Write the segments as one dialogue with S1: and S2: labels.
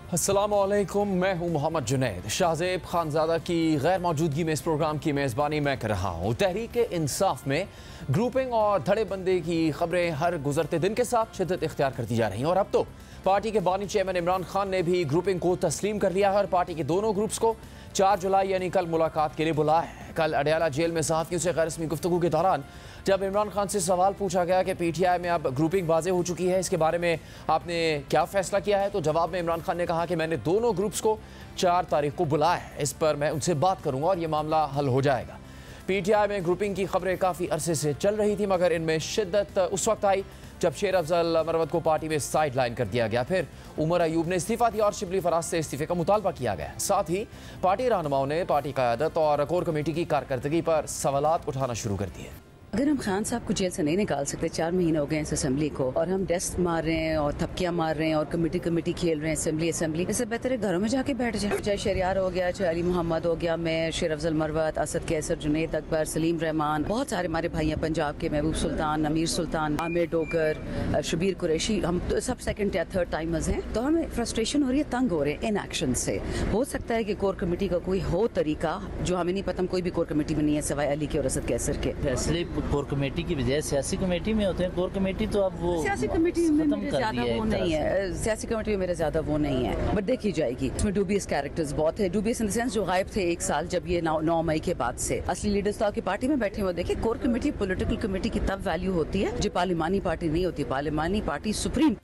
S1: अस्सलामुअलैकुम, मैं हूं मोहम्मद जुनैद। शाहजेब खानजादा की गैर मौजूदगी में इस प्रोग्राम की मेज़बानी मैं कर रहा हूं। तहरीक इंसाफ में ग्रुपिंग और धड़ेबंदी की खबरें हर गुजरते दिन के साथ शिद्दत इख्तियार करती जा रही हैं और अब तो पार्टी के बानी चेयरमैन इमरान खान ने भी ग्रुपिंग को तस्लीम कर लिया है और पार्टी के दोनों ग्रुप्स को 4 जुलाई यानी कल मुलाकात के लिए बुलाया है। कल अडयाला जेल में सहाफ़ियों से गैर रस्मी गुफ्तगू के दौरान जब इमरान खान से सवाल पूछा गया कि पीटीआई में अब ग्रुपिंग वाज़ेह हो चुकी है, इसके बारे में आपने क्या फैसला किया है, तो जवाब में इमरान खान ने कहा कि मैंने दोनों ग्रुप्स को 4 तारीख को बुलाया है, इस पर मैं उनसे बात करूंगा और ये मामला हल हो जाएगा। पीटीआई में ग्रुपिंग की खबरें काफ़ी अरसे से चल रही थी, मगर इनमें शिद्दत उस वक्त आई जब शेर अफजल मरवत को पार्टी में साइड लाइन कर दिया गया। फिर उमर अयूब ने इस्तीफा दिया और शिबली फराज से इस्तीफे का मुतालबा किया गया। साथ ही पार्टी रहनुमाओं ने पार्टी क़यादत और कोर कमेटी की कारकर्दगी पर सवालात उठाना शुरू कर दिए।
S2: अगर हम खान साहब को जेल से नहीं निकाल सकते, 4 महीने हो गए इस असेंबली को, और हम डेस्क मार रहे हैं और थपकियां मार रहे हैं और कमेटी खेल रहे हैं असेंबली, इससे बेहतर है घरों में जाके बैठ जाए। चाहे शरियार हो गया, चाहे अली मोहम्मद हो गया, मैं, शेर अफजल मरवत, असद कैसर, जुनैद अकबर, सलीम रहमान, बहुत सारे हमारे भाई हैं पंजाब के, महबूब सुल्तान, अमीर सुल्तान, आमिर डोगर, शबीर कुरैशी, हम तो सब सेकंड या थर्ड टाइमर्स हैं। तो हमें फ्रस्ट्रेशन हो रही है, तंग हो रहे हैं इन एक्शन से। हो सकता है कि कोर कमेटी का कोई हो तरीका जो हमें नहीं पता, कोई भी कोर कमेटी में नहीं है सिवाय अली के और असद कैसर के।
S3: फैसले कोर कमेटी की बजाय सियासी कमेटी में होते हैं। कोर कमेटी तो अब वो
S2: सियासी कमेटी में मेरे ज्यादा वो नहीं है, सियासी कमेटी में मेरा ज्यादा वो नहीं है, बट देखी जाएगी। इसमें डूबियस कैरेक्टर्स बहुत है, डूबियस इन द सेंस जो गायब थे 1 साल जब ये 9 मई के बाद से। असली लीडर्स तो आपकी पार्टी में बैठे हुए। देखिए, कोर कमेटी पॉलिटिकल कमेटी की तब वैल्यू होती है जो पार्लिमानी पार्टी नहीं होती। पार्लिमानी पार्टी सुप्रीम।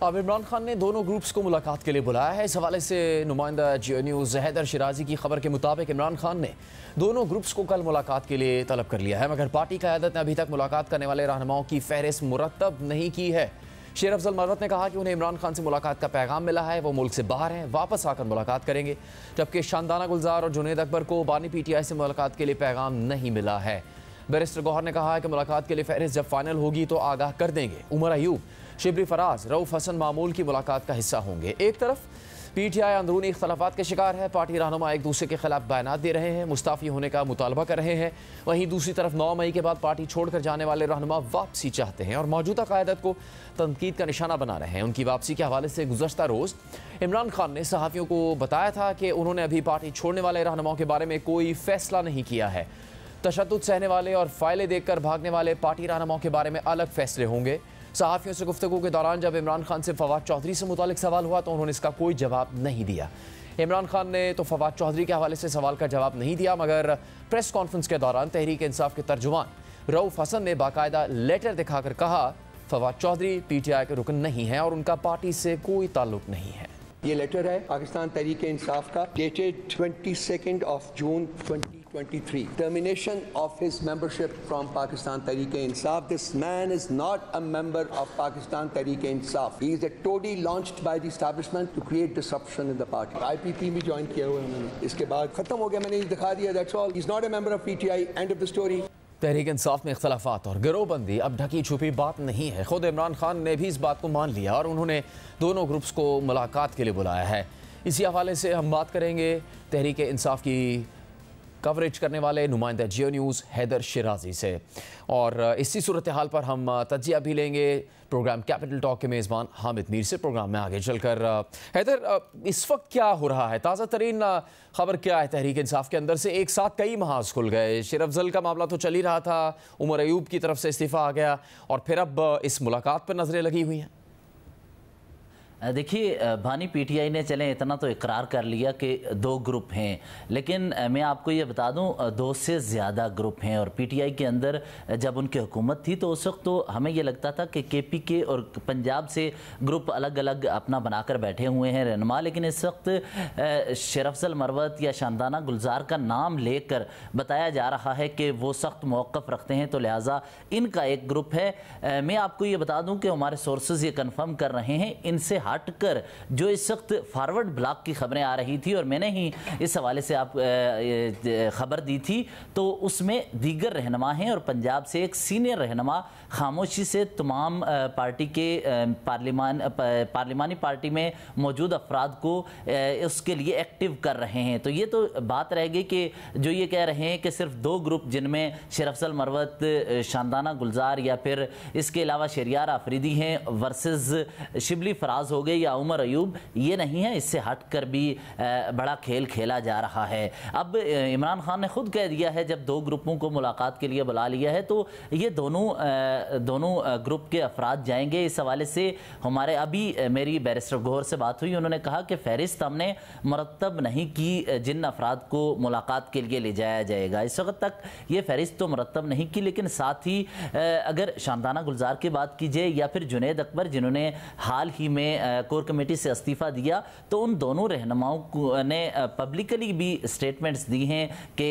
S1: अब इमरान खान ने दोनों ग्रुप्स को मुलाकात के लिए बुलाया है। इस हवाले से नुमाइंदा जियो न्यूज़ हैदर शिराजी की खबर के मुताबिक इमरान खान ने दोनों ग्रुप्स को कल मुलाकात के लिए तलब कर लिया है, मगर पार्टी क़यादत ने अभी तक मुलाकात करने वाले रहनुमाओं की फहरिस्त मुरतब नहीं की है। शेर अफजल मरवत ने कहा कि उन्हें इमरान खान से मुलाकात का पैगाम मिला है, वो मुल्क से बाहर हैं, वापस आकर मुलाकात करेंगे, जबकि शानदाना गुलजार और जुनैद अकबर को बानी पीटीआई से मुलाकात के लिए पैगाम नहीं मिला है। बैरिस्टर गौहर ने कहा है कि मुलाकात के लिए फहरिस्त जब फाइनल होगी तो आगाह कर देंगे। उमर अयूब, शिबली फराज, रऊफ हसन मामूल की मुलाकात का हिस्सा होंगे। एक तरफ पीटीआई अंदरूनी इख्तलाफात के शिकार है, पार्टी रहनुमा एक दूसरे के खिलाफ बयानात दे रहे हैं, मुस्ताफ़ी होने का मुतालबा कर रहे हैं। वहीं दूसरी तरफ 9 मई के बाद पार्टी छोड़कर जाने वाले रहनुमा वापसी चाहते हैं और मौजूदा क़यादत को तनकीद का निशाना बना रहे हैं। उनकी वापसी के हवाले से गुज़श्ता रोज़ इमरान खान ने सहाफ़ियों को बताया था कि उन्होंने अभी पार्टी छोड़ने वाले रहनुमाओं के बारे में कोई फ़ैसला नहीं किया है। तशद्दुद सहने वाले और फाइलें देखकर भागने वाले पार्टी रहनुमाओं के बारे में अलग फैसले होंगे। सहाफ़ियों से गुफ्तगू के दौरान जब इमरान खान से फवाद चौधरी से मुतालिक सवाल हुआ तो उन्होंने इसका कोई जवाब नहीं दिया। इमरान खान ने तो फवाद चौधरी के हवाले से सवाल का जवाब नहीं दिया, मगर प्रेस कॉन्फ्रेंस के दौरान तहरीक इंसाफ के तर्जुमान रऊफ हसन ने बाकायदा लेटर दिखाकर कहा फवाद चौधरी पीटीआई के रुकन नहीं है और उनका पार्टी से कोई ताल्लुक नहीं है।
S4: ये लेटर है पाकिस्तान तहरीक इंसाफ का, dated 22 June 2023. Termination of his membership from Pakistan Tehreek-e-Insaf. This man is not a member of Pakistan Tehreek-e-Insaf. He is a toady launched by the establishment to create disruption in the party. IPP भी join किया हुआ है उन्होंने। इसके बाद खत्म हो गया, मैंने दिखा दिया, that's all. He's not a member of PTI. End of the story.
S1: Tehreek Insaf में इख्तलाफात और गिरोहबंदी अब ढकी छुपी बात नहीं है। खुद इमरान खान ने भी इस बात को मान लिया और उन्होंने दोनों ग्रुप्स को मुलाकात के लिए बुलाया है। इसी हवाले से हम बात करेंगे तहरीक इंसाफ की कवरेज करने वाले नुमाइंदा जियो न्यूज़ हैदर शिराजी से, और इसी सूरत हाल पर हम तजिया भी लेंगे प्रोग्राम कैपिटल टॉक के मेज़बान हामिद मीर से। प्रोग्राम में आगे चलकर हैदर, इस वक्त क्या हो रहा है, ताज़ा तरीन खबर क्या है तहरीक इंसाफ के अंदर से? एक साथ कई महाज खुल गए, शेर अफजल का मामला तो चल ही रहा था, उमर अयूब की तरफ से इस्तीफ़ा आ गया और फिर अब इस मुलाकात पर नज़रें लगी हुई हैं।
S3: देखिए, बानी पीटीआई ने चलें इतना तो इकरार कर लिया कि 2 ग्रुप हैं, लेकिन मैं आपको ये बता दूं 2 से ज़्यादा ग्रुप हैं। और पीटीआई के अंदर जब उनकी हुकूमत थी तो उस वक्त तो हमें ये लगता था कि केपीके और पंजाब से ग्रुप अलग अलग अपना बनाकर बैठे हुए हैं रहनुमा, लेकिन इस वक्त शेर अफजल मरवत या शानदाना गुलजार का नाम लेकर बताया जा रहा है कि वो सख्त मौक़िफ़ रखते हैं, तो लिहाजा इनका एक ग्रुप है। मैं आपको ये बता दूँ कि हमारे सोर्सेज ये कन्फर्म कर रहे हैं, इनसे हटकर जो इस वक्त फॉरवर्ड ब्लॉक की खबरें आ रही थी और मैंने ही इस हवाले से आप खबर दी थी, तो उसमें दीगर रहनुमा हैं और पंजाब से एक सीनियर रहनुमा खामोशी से तमाम पार्टी के पार्लिमानी पार्टी में मौजूद अफराद को उसके लिए एक्टिव कर रहे हैं। तो ये तो बात रह गई कि जो ये कह रहे हैं कि सिर्फ 2 ग्रुप जिनमें शेर अफजल मरवत, शानदाना गुलजार या फिर इसके अलावा शरियार आफरीदी हैं वर्सेस शिबली फराज हो गए या उमर अयूब, ये नहीं है, इससे हटकर भी बड़ा खेल खेला जा रहा है। अब इमरान खान ने खुद कह दिया है जब दो ग्रुपों को मुलाकात के लिए बुला लिया है तो ये दोनों ग्रुप के अफराद जाएंगे। इस हवाले से हमारे अभी मेरी बैरिस्टर गौहर से बात हुई, उन्होंने कहा कि फहरिस्त हमने मुरतब नहीं की जिन अफराद को मुलाकात के लिए ले जाया जाएगा। इस वक्त तक ये फहरिस्त तो मुरतब नहीं की, लेकिन साथ ही अगर शामदाना गुलजार की बात कीजिए या फिर जुनैद अकबर जिन्होंने हाल ही में कोर कमेटी से इस्तीफ़ा दिया, तो उन दोनों रहनुमाओं ने पब्लिकली भी स्टेटमेंट्स दी हैं कि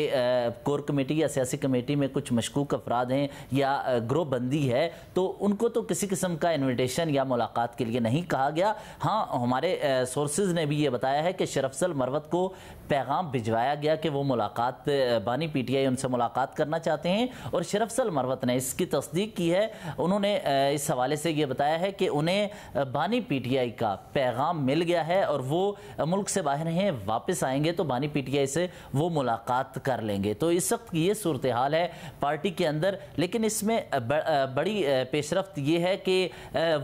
S3: कोर कमेटी या सियासी कमेटी में कुछ मशकूक अफराद हैं या ग्रोह बंदी है, तो उनको तो किसी किस्म का इन्विटेशन या मुलाकात के लिए नहीं कहा गया। हाँ, हमारे सोर्सेज ने भी ये बताया है कि शरफसल मरवत को पैगाम भिजवाया गया कि वो मुलाकात बानी पीटीआई उनसे मुलाकात करना चाहते हैं और शरफसल मरवत ने इसकी तस्दीक की है। उन्होंने इस हवाले से ये बताया है कि उन्हें बानी पीटीआई का पैगाम मिल गया है और वो मुल्क से बाहर हैं, वापस आएंगे तो बानी पीटीआई से वो मुलाकात कर लेंगे। तो इस वक्त ये सूरत हाल है पार्टी के अंदर। लेकिन इसमें बड़ी पेशरफ्त ये है कि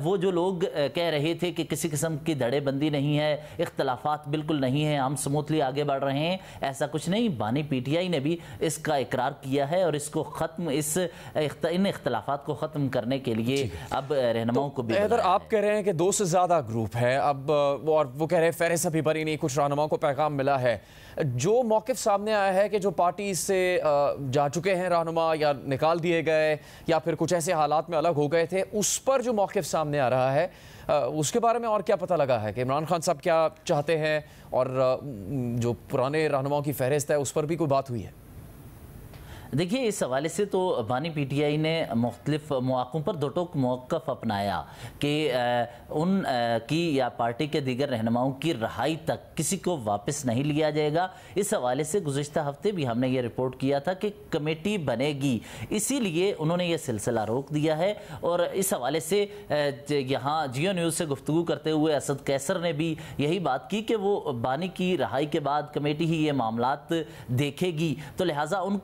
S3: वो जो लोग कह रहे थे कि किसी किस्म की धड़ेबंदी नहीं है, इख्तलाफात बिल्कुल नहीं है, हम स्मूथली आगे बढ़ रहे हैं, ऐसा कुछ नहीं। बानी पीटीआई ने भी इसका इकरार किया है और इसको ख़त्म इन इख्तलाफात को ख़त्म करने के लिए अब रहनुमाओं को भी
S1: आप कह रहे हैं कि 2 से ज़्यादा ग्रुप है अब, और वो कह रहे हैं फहरिस्त अभी बनी नहीं, कुछ रहनुमाओं को पैगाम मिला है। जो मौक़िफ़ सामने आया है कि जो पार्टी से जा चुके हैं रहनुमा या निकाल दिए गए या फिर कुछ ऐसे हालात में अलग हो गए थे, उस पर जो मौक़िफ़ सामने आ रहा है उसके बारे में और क्या पता लगा है कि इमरान खान साहब क्या चाहते हैं, और जो पुराने रहनुमाओं की फहरिस्त है उस पर भी कोई बात हुई है?
S3: देखिए, इस हवाले से तो बानी पीटीआई ने मुख्तलिफ मौक़ों पर दो टोक मौक़िफ़ अपनाया कि उन की या पार्टी के दीगर रहनुमाओं की रहाई तक किसी को वापस नहीं लिया जाएगा। इस हवाले से गुज़िश्ता हफ्ते भी हमने ये रिपोर्ट किया था कि कमेटी बनेगी, इसीलिए उन्होंने ये सिलसिला रोक दिया है। और इस हवाले से यहाँ जियो न्यूज़ से गुफ्तगू करते हुए असद कैसर ने भी यही बात की कि वो बानी की रहाई के बाद कमेटी ही ये मामलात देखेगी, तो लिहाजा उन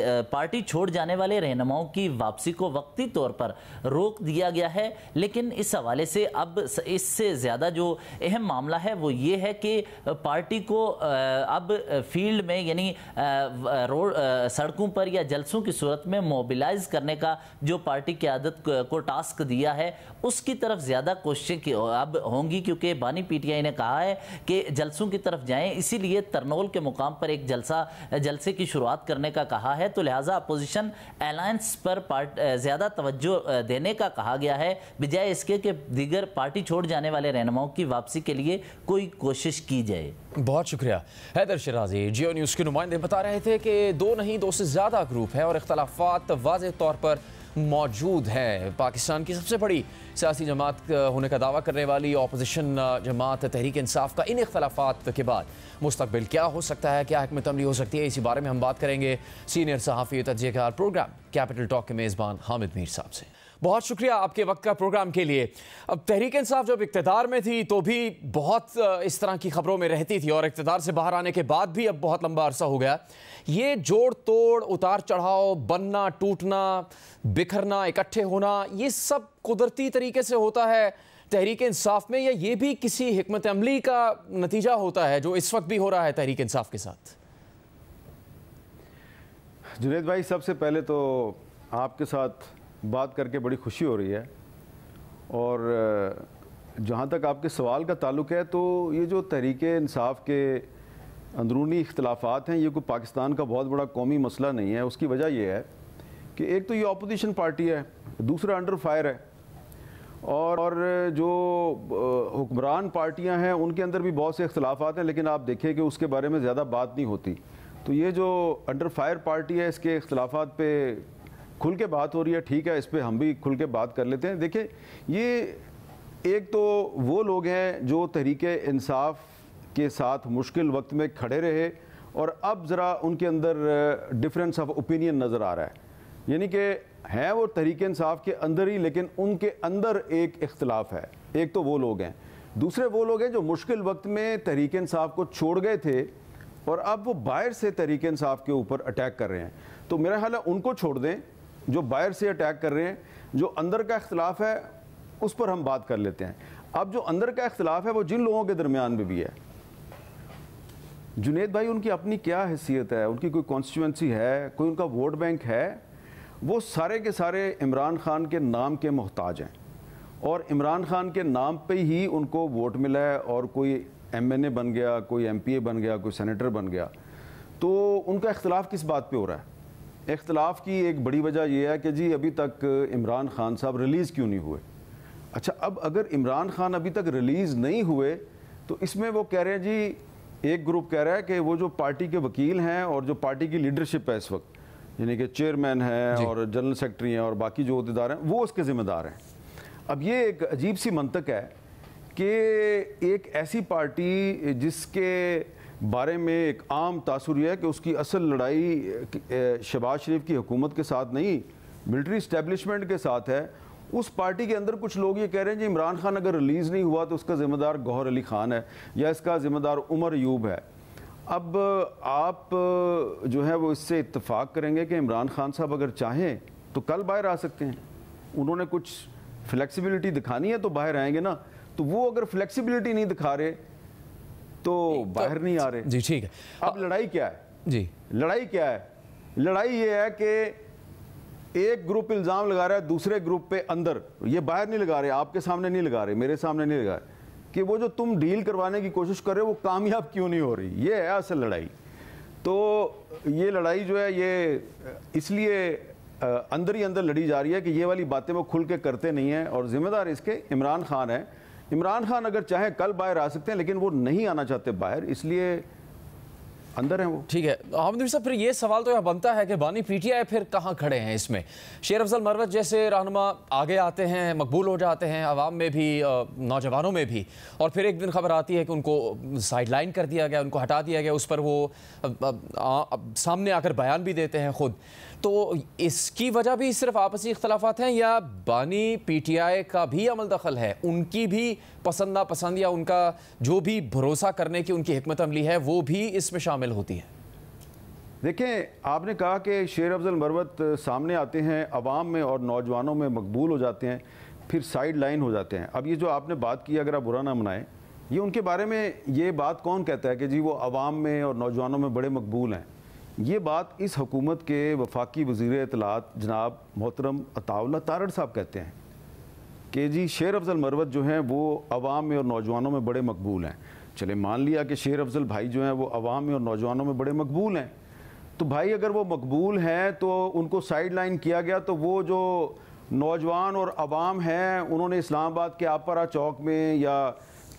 S3: पार्टी छोड़ जाने वाले रहनुमाओं की वापसी को वक्ती तौर पर रोक दिया गया है। लेकिन इस हवाले से अब इससे ज़्यादा जो अहम मामला है वो ये है कि पार्टी को अब फील्ड में यानी रोड सड़कों पर या जलसों की सूरत में मोबिलाइज करने का जो पार्टी क़यादत को टास्क दिया है उसकी तरफ ज़्यादा कोशिशें अब होंगी, क्योंकि बानी पीटीआई ने कहा है कि जलसों की तरफ जाएं, इसीलिए तरनोल के मुकाम पर एक जलसे की शुरुआत करने का कहा है। तो लिहाजा अपोजिशन अलायंस पर ज़्यादा तवज्जो देने का कहा गया है, बजाय इसके कि दीगर पार्टी छोड़ जाने वाले रहनुमाओं की वापसी के लिए कोई कोशिश की जाए।
S1: बहुत शुक्रिया। हैदर शिराजी, जियो न्यूज़ के नुमाइंदे बता रहे थे कि 2 नहीं 2 से ज़्यादा ग्रुप है और इख्तलाफात वाज़ेह तौर पर मौजूद है। पाकिस्तान की सबसे बड़ी सियासी जमात होने का दावा करने वाली अपोजिशन जमात तहरीक इंसाफ का इन इख्तलाफात के बाद मुस्तकबिल क्या हो सकता है, क्या हिकमत अमली हो सकती है, इसी बारे में हम बात करेंगे सीनियर सहाफ़ी तज्ज़ियाकार प्रोग्राम कैपिटल टॉक के मेज़बान हामिद मीर साहब से। बहुत शुक्रिया आपके वक्त का प्रोग्राम के लिए। अब तहरीक इंसाफ जब इक़्तिदार में थी तो भी बहुत इस तरह की खबरों में रहती थी और इक़्तिदार से बाहर आने के बाद भी अब बहुत लंबा अरसा हो गया। ये जोड़ तोड़, उतार चढ़ाव, बनना, टूटना, बिखरना, इकट्ठे होना, ये सब कुदरती तरीके से होता है तहरीक इंसाफ में, या ये भी किसी हिकमत अमली का नतीजा होता है जो इस वक्त भी हो रहा है तहरीक इंसाफ के साथ?
S5: जुनैद भाई, सबसे पहले तो आपके साथ बात करके बड़ी खुशी हो रही है, और जहाँ तक आपके सवाल का ताल्लुक़ है तो ये जो तहरीक इंसाफ के अंदरूनी इख्तलाफात हैं ये कोई पाकिस्तान का बहुत बड़ा कौमी मसला नहीं है। उसकी वजह यह है कि एक तो ये अपोजिशन पार्टी है, दूसरा अंडर फायर है, और जो हुक्मरान पार्टियां हैं उनके अंदर भी बहुत से इख्तलाफात हैं, लेकिन आप देखें कि उसके बारे में ज़्यादा बात नहीं होती। तो ये जो अंडर फायर पार्टी है इसके इख्तलाफात पे खुल के बात हो रही है, ठीक है, इस पर हम भी खुल के बात कर लेते हैं। देखिए, ये एक तो वो लोग हैं जो तहरीक इंसाफ के साथ मुश्किल वक्त में खड़े रहे और अब ज़रा उनके अंदर डिफरेंस ऑफ ओपिनियन नज़र आ रहा है, यानी कि हैं वो तहरीक इंसाफ के अंदर ही, लेकिन उनके अंदर एक इख्तलाफ है। एक तो वो लोग हैं, दूसरे वो लोग हैं जो मुश्किल वक्त में तहरीक इंसाफ को छोड़ गए थे और अब वो बाहर से तहरीक इंसाफ के ऊपर अटैक कर रहे हैं। तो मेरा ख्याल है उनको छोड़ दें जो बाहर से अटैक कर रहे हैं, जो अंदर का इख्तलाफ है उस पर हम बात कर लेते हैं। अब जो अंदर का इख्तिलाफ है वो जिन लोगों के दरमियान में भी है, जुनेद भाई उनकी अपनी क्या हैसियत है, उनकी कोई कॉन्स्टिट्यूंसी है, कोई उनका वोट बैंक है, वो सारे के सारे इमरान खान के नाम के मोहताज हैं और इमरान खान के नाम पे ही उनको वोट मिला है और कोई MNA बन गया, कोई MPA बन गया, कोई सेनेटर बन गया। तो उनका इख्तिलाफ किस बात पे हो रहा है? इख्तिलाफ की एक बड़ी वजह यह है कि जी अभी तक इमरान खान साहब रिलीज़ क्यों नहीं हुए। अच्छा, अब अगर इमरान खान अभी तक रिलीज़ नहीं हुए तो इसमें वो कह रहे हैं जी, एक ग्रुप कह रहा है कि वो जो पार्टी के वकील हैं और जो पार्टी की लीडरशिप है इस वक्त, यानी कि चेयरमैन है और जनरल सेक्रेटरी हैं और बाकी जो अहदेदार हैं, वो उसके ज़िम्मेदार हैं। अब ये एक अजीब सी मंतक है कि एक ऐसी पार्टी जिसके बारे में एक आम तासुर यह है कि उसकी असल लड़ाई शहबाज शरीफ की हुकूमत के साथ नहीं, मिलिट्री इस्टेब्लिशमेंट के साथ है, उस पार्टी के अंदर कुछ लोग ये कह रहे हैं जी इमरान खान अगर रिलीज़ नहीं हुआ तो उसका ज़िम्मेदार गौहर अली खान है या इसका ज़िम्मेदार उमर अयूब है। अब आप जो है वो इससे इत्तेफाक करेंगे कि इमरान खान साहब अगर चाहें तो कल बाहर आ सकते हैं, उन्होंने कुछ फ्लेक्सिबिलिटी दिखानी है तो बाहर आएंगे ना। तो वो अगर फ्लेक्सिबिलिटी नहीं दिखा रहे तो बाहर नहीं आ रहे।
S1: जी ठीक है।
S5: अब लड़ाई क्या है?
S1: जी
S5: लड़ाई क्या है? लड़ाई ये है कि एक ग्रुप इल्ज़ाम लगा रहा है दूसरे ग्रुप पे अंदर, ये बाहर नहीं लगा रहे, आपके सामने नहीं लगा रहे, मेरे सामने नहीं लगा रहे, कि वो जो तुम डील करवाने की कोशिश कर रहे हो वो कामयाब क्यों नहीं हो रही। ये है असल लड़ाई। तो ये लड़ाई जो है ये इसलिए अंदर ही अंदर लड़ी जा रही है कि ये वाली बातें वो खुल के करते नहीं हैं और ज़िम्मेदार इसके इमरान खान है। इमरान खान अगर चाहे कल बाहर आ सकते हैं, लेकिन वो नहीं आना चाहते बाहर, इसलिए अंदर हैं वो।
S1: ठीक है अहमद साहब, फिर ये सवाल तो यह बनता है कि बानी PTI फिर कहाँ खड़े हैं इसमें? शेर अफजल मरवत जैसे रहनुमा आगे आते हैं, मकबूल हो जाते हैं अवाम में भी, नौजवानों में भी, और फिर एक दिन खबर आती है कि उनको साइडलाइन कर दिया गया, उनको हटा दिया गया, उस पर वो सामने आकर बयान भी देते हैं खुद। तो इसकी वजह भी सिर्फ आपसी इख्तलाफात हैं या बानी PTI का भी अमल दखल है, उनकी भी पसंद नापसंद या उनका जो भी भरोसा करने की उनकी हिकमत अमली है वो भी इसमें शामिल होती है?
S5: देखें, आपने कहा कि शेर अफजल मरवत सामने आते हैं अवाम में और नौजवानों में मकबूल हो जाते हैं, फिर साइड लाइन हो जाते हैं। अब ये जो आपने बात की, अगर आप बुरा ना मनाएं, ये उनके बारे में ये बात कौन कहता है कि जी वो अवाम में और नौजवानों में बड़े मकबूल हैं? ये बात इस हुकूमत के वफाकी वज़ीर इत्तलात जनाब मोहतरम अताउल्लाह तारड़ साहब कहते हैं कि जी शेर अफजल मरवत जो हैं वो अवाम में और नौजवानों में बड़े मकबूल हैं। चले मान लिया कि शेर अफजल भाई जो हैं वो अवाम में और नौजवानों में बड़े मकबूल हैं, तो भाई अगर वो मकबूल हैं तो उनको साइड लाइन किया गया, तो वो जो नौजवान और अवाम हैं उन्होंने इस्लामाबाद के आपरा चौक में या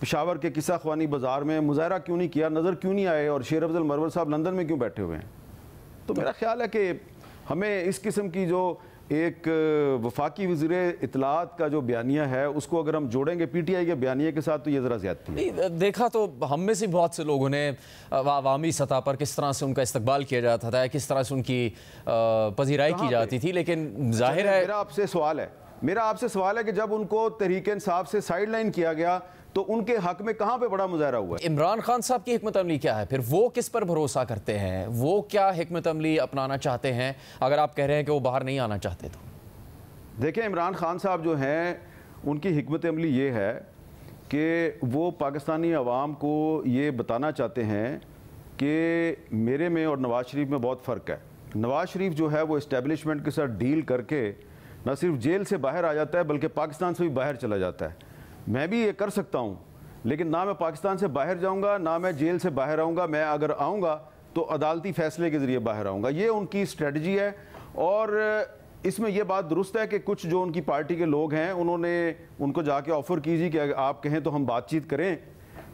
S5: पेशावर के किस्सा ख्वानी बाज़ार में मुजाहरा क्यों नहीं किया, नज़र क्यों नहीं आए, और शेर अफजल मरवत साहब लंदन में क्यों बैठे हुए हैं? तो मेरा ख्याल है कि हमें इस किस्म की जो एक वफाकी वज़ीर इत्तलात का जो बयानिया है उसको अगर हम जोड़ेंगे PTI के बयानिए के साथ तो ये ज़रा ज़्यादती है।
S1: देखा तो हम में से बहुत से लोगों ने अवामी सतह पर किस तरह से उनका इस्तकबाल किया जाता था, किस तरह से उनकी पजीराई की जाती थी, लेकिन जाहिर है मेरा आपसे सवाल है कि जब उनको तहरीक इंसाफ से साइड लाइन किया गया तो उनके हक में कहां पे बड़ा मुजाहरा हुआ? इमरान खान साहब की हिकमत अमली क्या है फिर? वो किस पर भरोसा करते हैं? वो क्या हिकमत अमली अपनाना चाहते हैं अगर आप कह रहे हैं कि वो बाहर नहीं आना चाहते? तो
S5: देखें, इमरान खान साहब जो हैं उनकी हिकमत अमली ये है कि वो पाकिस्तानी अवाम को ये बताना चाहते हैं कि मेरे में और नवाज शरीफ में बहुत फ़र्क है। नवाज शरीफ जो है वो इस्टेब्लिशमेंट के साथ डील करके न सिर्फ जेल से बाहर आ जाता है बल्कि पाकिस्तान से भी बाहर चला जाता है। मैं भी ये कर सकता हूँ, लेकिन ना मैं पाकिस्तान से बाहर जाऊँगा ना मैं जेल से बाहर आऊँगा। मैं अगर आऊँगा तो अदालती फ़ैसले के ज़रिए बाहर आऊँगा। ये उनकी स्ट्रेटजी है और इसमें यह बात दुरुस्त है कि कुछ जो उनकी पार्टी के लोग हैं उन्होंने उनको जाके ऑफ़र कीजिए कि अगर आप कहें तो हम बातचीत करें।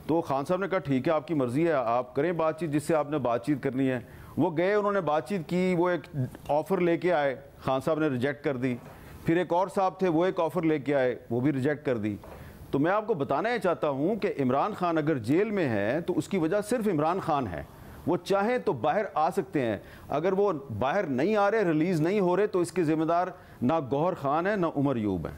S5: तो खान साहब ने कहा ठीक है, आपकी मर्ज़ी है, आप करें बातचीत जिससे आपने बातचीत करनी है। वो गए, उन्होंने बातचीत की, वो एक ऑफ़र लेके आए, खान साहब ने रिजेक्ट कर दी। फिर एक और साहब थे, वो एक ऑफ़र लेके आए, वो भी रिजेक्ट कर दी। तो मैं आपको बताना ही चाहता हूं कि इमरान खान अगर जेल में है तो उसकी वजह सिर्फ इमरान खान है। वो चाहें तो बाहर आ सकते हैं, अगर वो बाहर नहीं आ रहे, रिलीज़ नहीं हो रहे, तो इसके ज़िम्मेदार ना गौहर खान है ना उमर अयूब है।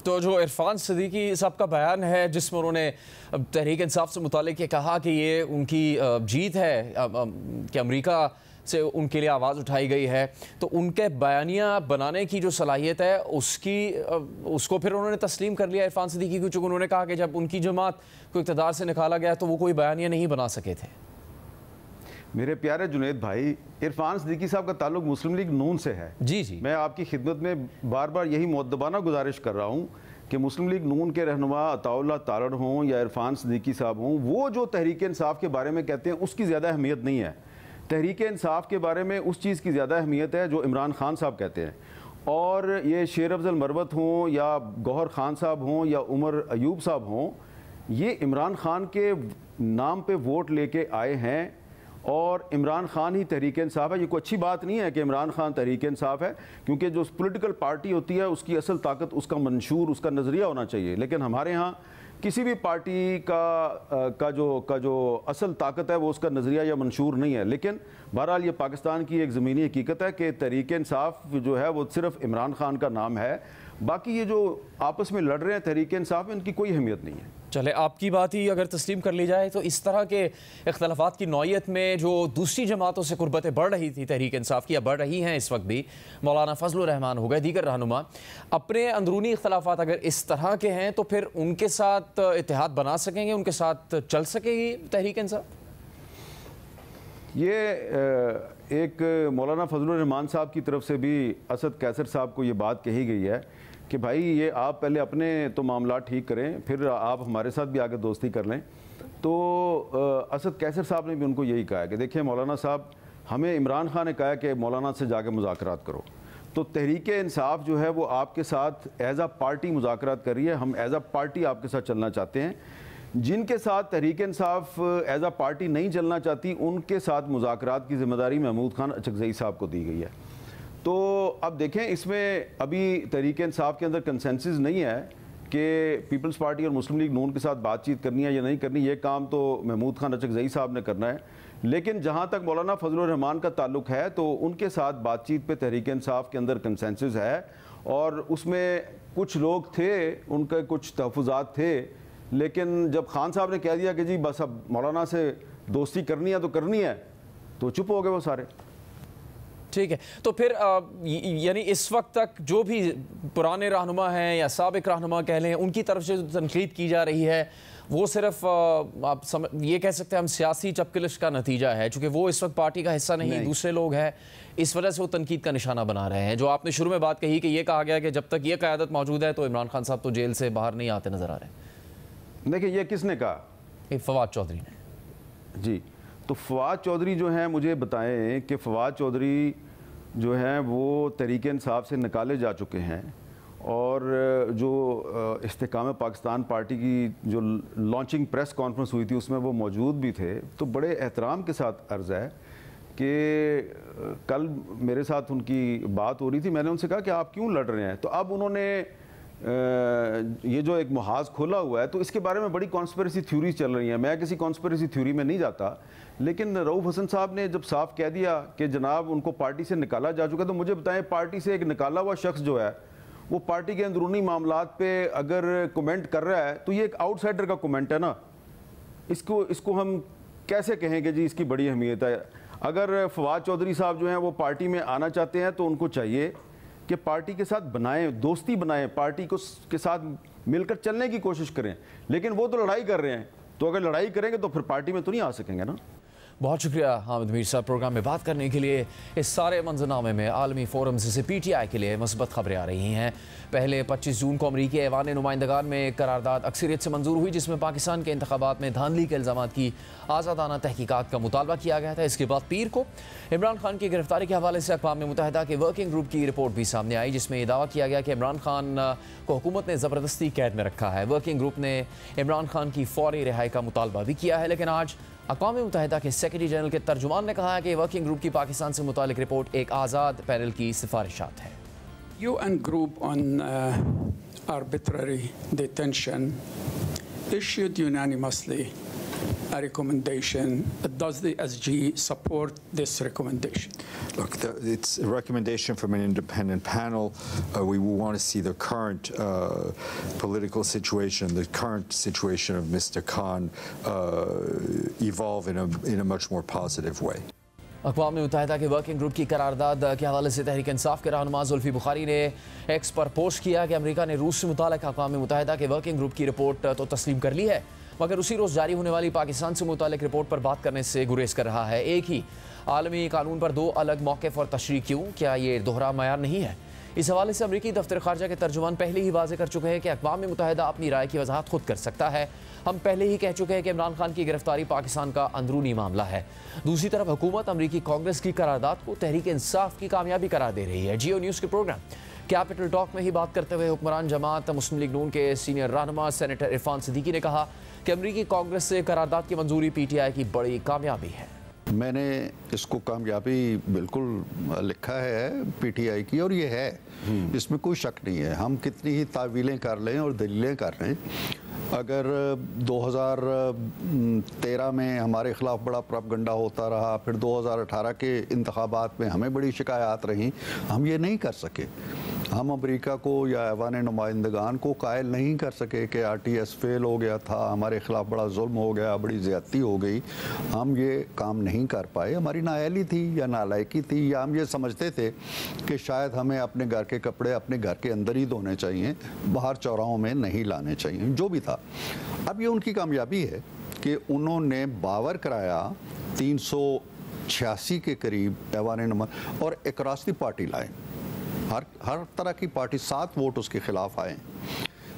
S1: तो जो इरफान सिद्दीकी साहब का बयान है जिसमें उन्होंने तहरीक इंसाफ से मुतालिक ये कहा कि ये उनकी जीत है कि अमेरिका से उनके लिए आवाज़ उठाई गई है, तो उनके बयानिया बनाने की जो सलाहियत है उसको फिर उन्होंने तस्लीम कर लिया इरफान सिद्दीकी को, चूँकि उन्होंने कहा कि जब उनकी जमात को इक़्तिदार से निकाला गया तो वो कोई बयानिया नहीं बना सके थे।
S5: मेरे प्यारे जुनैद भाई, इरफान सिद्दीकी साहब का ताल्लुक मुस्लिम लीग नून से है।
S1: जी जी,
S5: मैं आपकी खिदमत में बार बार यही मुअद्दबाना गुजारिश कर रहा हूँ कि मुस्लिम लीग नून के रहनुमा अताउल्लाह तारड़ हों या इरफान सिद्दीकी साहब हों, वो जो तहरीक इंसाफ के बारे में कहते हैं उसकी ज़्यादा अहमियत नहीं है। तहरीक इंसाफ के बारे में उस चीज़ की ज़्यादा अहमियत है जो इमरान खान साहब कहते हैं। और ये शेर अफजल मरवत हों या गौहर खान साहब हों या उमर अयूब साहब हों, ये इमरान खान के नाम पे वोट लेके आए हैं और इमरान खान ही तहरीक इंसाफ है। ये कोई अच्छी बात नहीं है कि इमरान खान तहरीक इंसाफ है, क्योंकि जो पॉलिटिकल पार्टी होती है उसकी असल ताकत उसका मंशूर, उसका नज़रिया होना चाहिए। लेकिन हमारे यहाँ किसी भी पार्टी का जो असल ताकत है वो उसका नज़रिया या मंशूर नहीं है। लेकिन बहरहाल ये पाकिस्तान की एक ज़मीनी हकीकत है कि तहरीक इंसाफ जो है वो सिर्फ इमरान खान का नाम है, बाकी ये जो आपस में लड़ रहे हैं तहरीक इंसाफ में, इनकी कोई अहमियत नहीं है।
S1: चले, आपकी बात ही अगर तस्लीम कर ली जाए तो इस तरह के इख्तलाफात की नौयत में जो दूसरी जमातों से कुर्बतें बढ़ रही थी तहरीक इंसाफ की, या बढ़ रही हैं इस वक्त भी, मौलाना फजलुर रहमान हो गए, दीगर रहनुमा, अपने अंदरूनी इख्तलाफात अगर इस तरह के हैं तो फिर उनके साथ इत्तेहाद बना सकेंगे, उनके साथ चल सकेगी तहरीक इंसाफ?
S5: ये एक मौलाना फजलुर रहमान साहब की तरफ से भी असद कैसर साहब को ये बात कही गई है कि भाई ये आप पहले अपने तो मामला ठीक करें, फिर आप हमारे साथ भी आगे दोस्ती कर लें। तो असद कैसर साहब ने भी उनको यही कहा है कि देखिए मौलाना साहब, हमें इमरान खान ने कहा है कि मौलाना से जाके मुज़ाकरात करो, तो तहरीक इंसाफ जो है वो आपके साथ एज आ पार्टी मुज़ाकरात कर रही है। हम एज आ पार्टी आपके साथ चलना चाहते हैं। जिनके साथ तहरीक इंसाफ एज आ पार्टी नहीं चलना चाहती, उनके साथ मुज़ाकरात की ज़िम्मेदारी महमूद खान अचकज़ई साहब को दी गई है। तो अब देखें, इसमें अभी तहरीक इंसाफ के अंदर कंसेंसस नहीं है कि पीपल्स पार्टी और मुस्लिम लीग नून के साथ बातचीत करनी है या नहीं करनी। ये काम तो महमूद खान अचकज़ई साहब ने करना है। लेकिन जहाँ तक मौलाना फजलुर रहमान का ताल्लुक है तो उनके साथ बातचीत पे तहरीक इंसाफ के अंदर कंसेंसस है, और उसमें कुछ लोग थे, उनके कुछ तहफ़्फ़ुज़ात थे, लेकिन जब खान साहब ने कह दिया कि जी बस अब मौलाना से दोस्ती करनी है तो करनी है, तो चुप हो गए वो सारे।
S1: ठीक है, तो फिर यानी इस वक्त तक जो भी पुराने रहनुमा हैं या साबिक रहनुमा कह लें, उनकी तरफ से जो तनकीद की जा रही है वो सिर्फ आप ये कह सकते हैं हम सियासी चपकलिश का नतीजा है, चूँकि वो इस वक्त पार्टी का हिस्सा नहीं, दूसरे लोग हैं, इस वजह से वो तनकीद का निशाना बना रहे हैं। जो आपने शुरू में बात कही कि ये कहा गया कि जब तक ये क़यादत मौजूद है तो इमरान खान साहब तो जेल से बाहर नहीं आते नज़र आ रहे हैं।
S5: देखिए ये किसने कहा?
S1: फवाद चौधरी ने।
S5: जी, तो फवाद चौधरी जो हैं, मुझे बताएं कि फवाद चौधरी जो हैं वो तहरीक इंसाफ से निकाले जा चुके हैं, और जो इस्तेकाम पाकिस्तान पार्टी की जो लॉन्चिंग प्रेस कॉन्फ्रेंस हुई थी उसमें वो मौजूद भी थे। तो बड़े एहतराम के साथ अर्ज़ है कि कल मेरे साथ उनकी बात हो रही थी, मैंने उनसे कहा कि आप क्यों लड़ रहे हैं, तो अब उन्होंने ये जो एक मुहाज खोला हुआ है, तो इसके बारे में बड़ी कॉन्स्पिरेसी थ्योरीज चल रही हैं। मैं किसी कॉन्स्पिरेसी थ्योरी में नहीं जाता, लेकिन रऊफ़ हसन साहब ने जब साफ कह दिया कि जनाब उनको पार्टी से निकाला जा चुका, तो मुझे बताएं, पार्टी से एक निकाला हुआ शख्स जो है वो पार्टी के अंदरूनी मामलात पे अगर कमेंट कर रहा है तो ये एक आउटसाइडर का कमेंट है ना। इसको हम कैसे कहें कि जी इसकी बड़ी अहमियत है। अगर फवाद चौधरी साहब जो हैं वो पार्टी में आना चाहते हैं तो उनको चाहिए कि पार्टी के साथ बनाएं, दोस्ती बनाएं, पार्टी को के साथ मिलकर चलने की कोशिश करें। लेकिन वो तो लड़ाई कर रहे हैं, तो अगर लड़ाई करेंगे तो फिर पार्टी में तो नहीं आ सकेंगे ना।
S1: बहुत शुक्रिया हामिद मीर साहब प्रोग्राम में बात करने के लिए। इस सारे मंजरनामे में आलमी फोरम से PTI के लिए मस्बत खबरें आ रही हैं। पहले 25 जून को अमरीकी ऐवान नुमाइंदगान में करारदाद अक्सरियत से मंजूर हुई, जिसमें पाकिस्तान के इंतखाबात में धांधली के इल्ज़ाम की आज़ादाना तहकीकात का मुतालबा किया गया था। इसके बाद पीर को इमरान खान की गिरफ्तारी के हवाले से अक़वाम मुत्तहिदा के वर्किंग ग्रुप की रिपोर्ट भी सामने आई, जिसमें यह दावा किया गया कि इमरान खान को हुकूमत ने ज़बरदस्ती कैद में रखा है। वर्किंग ग्रुप ने इमरान खान की फौरी रिहाई का मुतालबा भी किया है, लेकिन आज अक़वाम मुत्तहिदा के सेक्रेटरी जनरल के तर्जुमान ने कहा है कि वर्किंग ग्रुप की पाकिस्तान से मुतालिक रिपोर्ट एक आज़ाद पैनल की सिफारिशात है।
S6: UN group on arbitrary detention issued unanimously a recommendation. Does the SG support this recommendation?
S7: Look, it's a recommendation from an independent panel. We want to see the current political situation, the current situation of Mr. Khan evolve in a much more positive way.
S1: अक़वाम मुत्तहिदा के working group की करारदाद के हवाले से तहरीक इंसाफ के रहनुमा जुल्फी बुखारी ने x पर post किया कि अमेरिका ने रूस से मुताल्लिक़ अक़वाम मुत्तहिदा के वर्किंग ग्रुप की रिपोर्ट तो तस्लीम कर ली है, मगर उसी रोज़ जारी होने वाली पाकिस्तान से मुताल्लिक़ रिपोर्ट पर बात करने से गुरेज कर रहा है। एक ही आलमी कानून पर दो अलग मौक़िफ़ और तशरीह क्यों? क्या ये दोहरा मयार नहीं है? इस हवाले से अमरीकी दफ्तर ख़ारजा के तर्जुमान पहले ही वाज़ेह कर चुके हैं कि अक़वाम मुत्तहिदा अपनी राय की वजाहत खुद कर सकता है। हम पहले ही कह चुके हैं कि इमरान खान की गिरफ्तारी पाकिस्तान का अंदरूनी मामला है। दूसरी तरफ हुकूमत अमरीकी कांग्रेस की करारदाद को तहरीक इंसाफ की कामयाबी करार दे रही है। जियो न्यूज़ के प्रोग्राम कैपिटल टॉक में ही बात करते हुए हुक्मरान जमात मुस्लिम लीग नून के सीनियर रहनुमा सेनेटर इरफान सिद्दीकी ने कहा कि अमरीकी कांग्रेस से करारदाद की मंजूरी PTI की बड़ी कामयाबी है।
S8: मैंने इसको कामयाबी बिल्कुल लिखा है PTI की, और ये है, इसमें कोई शक नहीं है। हम कितनी ही तावीलें कर लें और दलीलें कर लें, अगर 2013 में हमारे ख़िलाफ़ बड़ा प्रोपगंडा होता रहा, फिर 2018 के इंतखाबात में हमें बड़ी शिकायत रहीं, हम ये नहीं कर सके। हम अमेरिका को या ऐवान नुमाइंदगान को कायल नहीं कर सके कि RTS फेल हो गया था, हमारे ख़िलाफ़ बड़ा जुल्म हो गया, बड़ी ज़्यादती हो गई। हम ये काम नहीं कर पाए, हमारी नाअहली थी या नालायकी थी, या हम ये समझते थे कि शायद हमें अपने घर के कपड़े अपने घर के अंदर ही धोने चाहिए, बाहर चौराहों में नहीं लाने चाहिए, जो भी था। अब ये उनकी कामयाबी है कि उन्होंने बावर कराया 386 के करीब ऐवान नुमा और एकरास्ती पार्टी लाए, हर तरह की पार्टी 7 वोट उसके खिलाफ आए।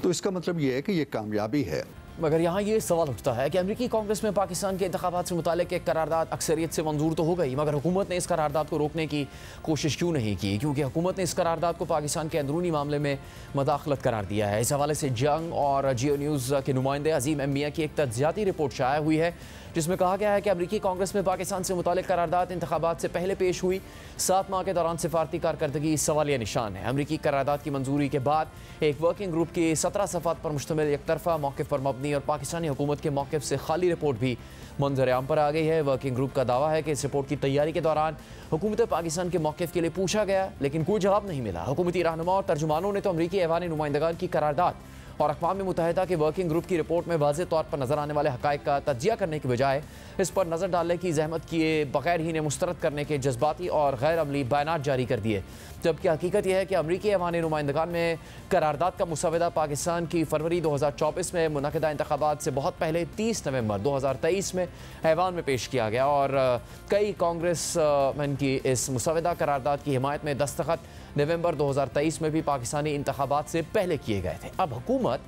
S8: तो इसका मतलब ये है कि ये कामयाबी है।
S1: मगर यहाँ ये सवाल उठता है कि अमरीकी कांग्रेस में पाकिस्तान के इंतखाबात से मुताल्लिक़ एक करारदाद अक्सरियत से मंजूर तो हो गई, मगर हुकूमत ने इस करारदाद को रोकने की कोशिश क्यों नहीं की? क्योंकि हुकूमत ने इस करारदाद को पाकिस्तान के अंदरूनी मामले में मदाखलत करार दिया है। इस हवाले से जंग और जियो न्यूज़ के नुमाइंदे अजीम एम मियां की एक तज्ज़ियाती रिपोर्ट शाया हुई है, जिसमें कहा गया है कि अमरीकी कांग्रेस में पाकिस्तान से मुताल्लिक़ करारदाद इंतखाबात से पहले पेश हुई। 7 माह के दौरान सिफारती कारकर्दगी सवालिया निशान है। अमरीकी करारदाद की मंजूरी के बाद एक वर्किंग ग्रुप की 17 सफ़ात पर मुश्तमिल एक तरफा मौक़िफ़ पर मबनी और पाकिस्तानी हुकूमत के मौक़िफ़ से खाली रिपोर्ट भी मंजर आम पर आ गई है। वर्किंग ग्रुप का दावा है कि इस रिपोर्ट की तैयारी के दौरान हुकूमत पाकिस्तान के मौक़िफ़ के लिए पूछा गया, लेकिन कोई जवाब नहीं मिला। हुकूमती रहनुमा और तर्जुमानों ने तो अमरीकी ऐवान नुमाइंदगान की करारदाद और अक़वाम मुत्तहिदा के वर्किंग ग्रुप की रिपोर्ट में वाज़ेह तौर पर नज़र आने वाले हक़ाइक़ का तज्ज़िया करने के बजाय इस पर नज़र डालने की जहमत किए बगैर ही ने मुस्तरद करने के जज्बाती और गैर अमली बयानात जारी कर दिए, जबकि हकीकत यह है कि अमरीकी ऐवान नुमाइंदगान में करारदाद का मुसवदा पाकिस्तान की फरवरी 2024 में मुनक़दा इंतखाबात से बहुत पहले 30 नवंबर 2023 में ऐवान में पेश किया गया और कई कांग्रेस मैन की इस मुसवदा करारदाद की हिमायत में दस्तखत नवंबर 2023 में भी पाकिस्तानी इंतखाबात से पहले किए गए थे। अब हुकूमत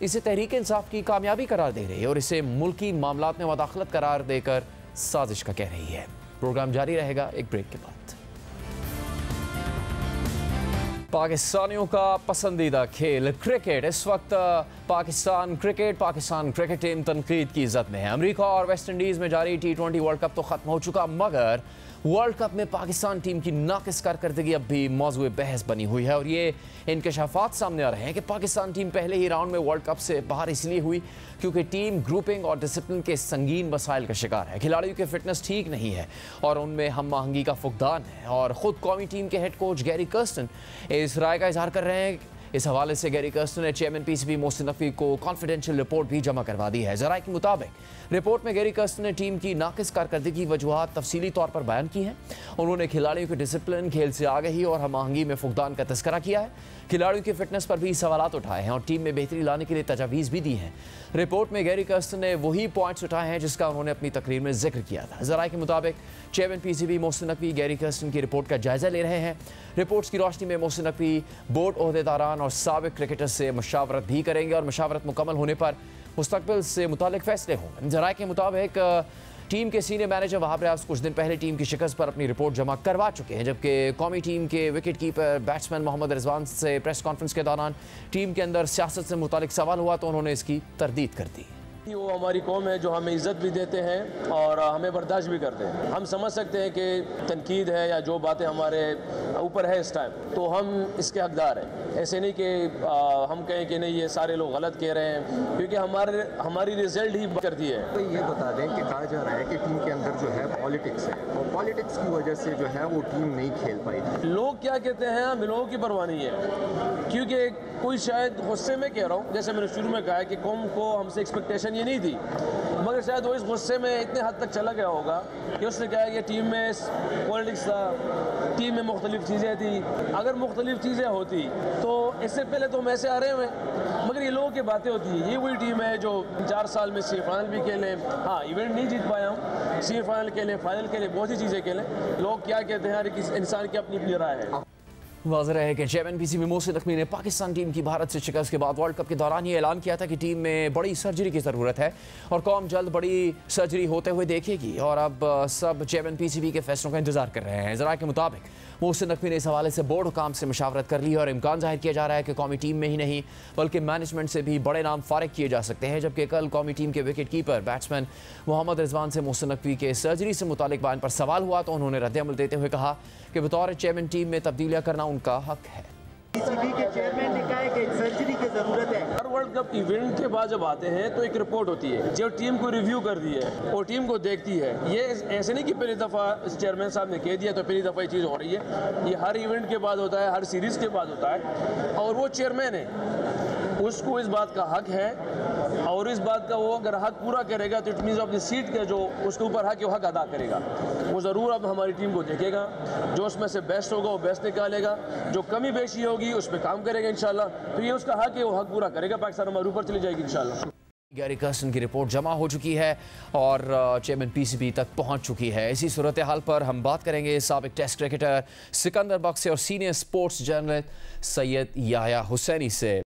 S1: इसे तहरीक इंसाफ की कामयाबी करार दे रही है और इसे मुल्की मामलात में मदाखलत करार देकर साजिश का कह रही है। प्रोग्राम जारी रहेगा एक ब्रेक के बाद। पाकिस्तानियों का पसंदीदा खेल क्रिकेट। इस वक्त पाकिस्तान क्रिकेट टीम तनकीद की इज्जत में है। अमेरिका और वेस्ट इंडीज़ में जारी T20 वर्ल्ड कप तो ख़त्म हो चुका, मगर वर्ल्ड कप में पाकिस्तान टीम की नाक़िस कारकर्दगी अब भी मौज़ूए बहस बनी हुई है और ये इंकशाफात सामने आ रहे हैं कि पाकिस्तान टीम पहले ही राउंड में वर्ल्ड कप से बाहर इसलिए हुई क्योंकि टीम ग्रुपिंग और डिसिप्लिन के संगीन मसाइल का शिकार है। खिलाड़ियों की फिटनेस ठीक नहीं है और उनमें हम आहंगी का फुकदान है और ख़ुद कौमी टीम के हेड कोच गैरी कर्स्टन इस राय का इजहार कर रहे हैं। इस हवाले से गैरी कर्स्टन ने चेयरमैन PCB मोहसिन नकवी को कॉन्फिडेंशियल रिपोर्ट भी जमा करवा दी है। ज़राए के मुताबिक रिपोर्ट में गैरी कर्स्टन ने टीम की नाक़िस कारकर्दगी की वजूहात तफसीली तौर पर बयान की हैं। उन्होंने खिलाड़ियों के डिसिप्लिन, खेल से आगाही और हम आहंगी में फुकदान का तस्करा किया है। खिलाड़ियों की फिटनेस पर भी सवालात उठाए हैं और टीम में बेहतरी लाने के लिए तजावीज़ भी दी हैं। रिपोर्ट में गैरी कर्स्टन ने वही पॉइंट्स उठाए हैं जिसका उन्होंने अपनी तकरीर में जिक्र किया था। ज़राए के मुताबिक chairman PCB Mohsin Naqvi Gary Kirsten की रिपोर्ट का जायज़ा ले रहे हैं। रिपोर्ट्स की रोशनी में मोहसिन नकवी बोर्ड ओहदेदारान और साबिक क्रिकेटर्स से मशावरत भी करेंगे और मशावरत मुकम्मल होने पर मुस्तकबिल से मुतालिक फैसले होंगे। ज़राए के मुताबिक टीम के सीनियर मैनेजर वहाब रियाज कुछ दिन पहले टीम की शिकस्त पर अपनी रिपोर्ट जमा करवा चुके हैं, जबकि कौमी टीम के wicket keeper batsman Mohammad Rizwan से प्रेस कॉन्फ्रेंस के दौरान टीम के अंदर सियासत से मुतालिक सवाल हुआ तो उन्होंने इसकी तरदीद कर दी।
S9: वो हमारी कौम है जो हमें इज़्ज़त भी देते हैं और हमें बर्दाश्त भी करते हैं। हम समझ सकते हैं कि तनकीद है या जो बातें हमारे ऊपर है इस टाइम, तो हम इसके हकदार हैं। ऐसे नहीं कि हम कहें कि नहीं ये सारे लोग गलत कह रहे हैं, क्योंकि हमारी रिजल्ट ही करती है।
S10: तो ये बता दें कि कहा जा रहा है कि टीम के अंदर जो है पॉलिटिक्स है और पॉलिटिक्स की वजह से जो है वो टीम नहीं खेल पाई।
S9: लोग क्या कहते हैं हम लोगों की परवाह नहीं है, क्योंकि कोई शायद गुस्से में कह रहा हूँ, जैसे मैंने शुरू में कहा कि कौम को हमसे एक्सपेक्टेशन ये नहीं थी, मगर मगर शायद वो इस गुस्से में इतने हद तक चला गया होगा कि उसने कहा कि टीम में पॉलिटिक्स था, टीम में मुख्तलिफ चीज़ें थी। अगर मुख्तलिफ चीज़ें होती तो इससे पहले तो हम ऐसे आ रहे हुए, मगर ये लोगों की बातें होती हैं। ये वही टीम है जो 4 साल में सेमीफाइनल भी खेले, हाँ इवेंट नहीं जीत पाया हूँ, सेमीफाइनल खेले, फाइनल खेले, बहुत सी चीज़ें खेले। लोग क्या कहते हैं, हर किसी इंसान की अपनी अपनी राय है।
S1: वाज़ेह है कि चेयरमैन पीसीबी मोहसिन नकवी ने पाकिस्तान टीम की भारत से शिकस्त के बाद वर्ल्ड कप के दौरान ये ऐलान किया था कि टीम में बड़ी सर्जरी की ज़रूरत है और कौम जल्द बड़ी सर्जरी होते हुए देखेगी। और अब सब चेयरमैन पीसीबी के फैसलों का इंतजार कर रहे हैं। ज़रा के मुताबिक मोहसिन नकवी ने इस हवाले से बोर्ड हुकाम से मुशावरत कर ली है और इम्कान जाहिर किया जा रहा है कि कौमी टीम में ही नहीं बल्कि मैनेजमेंट से भी बड़े नाम फारिग किए जा सकते हैं। जबकि कल कौमी टीम के wicket keeper batsman Mohammad Rizwan से मोहसिन नकवी के सर्जरी से मुतालिक बयान पर सवाल हुआ तो उन्होंने रद्द-ए-अमल देते हुए कहा कि बतौर चेयरमैन टीम में तब्दीलियाँ करना उनका हक है।
S11: पीसीबी के चेयरमैन ने कहा है कि सर्जरी की जरूरत है।
S9: हर वर्ल्ड कप इवेंट के बाद जब आते हैं तो एक रिपोर्ट होती है जो टीम को रिव्यू कर दी है और टीम को देखती है। ये ऐसे नहीं कि पहली दफ़ा चेयरमैन साहब ने कह दिया तो पहली दफ़ा ये चीज़ हो रही है। ये हर इवेंट के बाद होता है, हर सीरीज़ के बाद होता है और वो चेयरमैन है, उसको इस बात का हक है और इस बात का वो अगर हक पूरा करेगा तो इट मीन्स अपनी सीट के जो उसके ऊपर हक है वो हक अदा करेगा। वो ज़रूर अब हमारी टीम को देखेगा, जो उसमें से बेस्ट होगा वो बेस्ट निकालेगा, जो कमी बेशी होगी उस पर काम करेगा इंशाल्लाह। तो ये उसका हक है, वो हक पूरा करेगा, पाकिस्तान हमारे ऊपर चली जाएगी इंशाल्लाह।
S1: गैरी कर्स्टन की रिपोर्ट जमा हो चुकी है और चेयरमैन पीसीबी तक पहुंच चुकी है। इसी सूरत हाल पर हम बात करेंगे साबिक टेस्ट क्रिकेटर सिकंदर बख्श से और senior sports journalist Syed Yahya Hussaini से।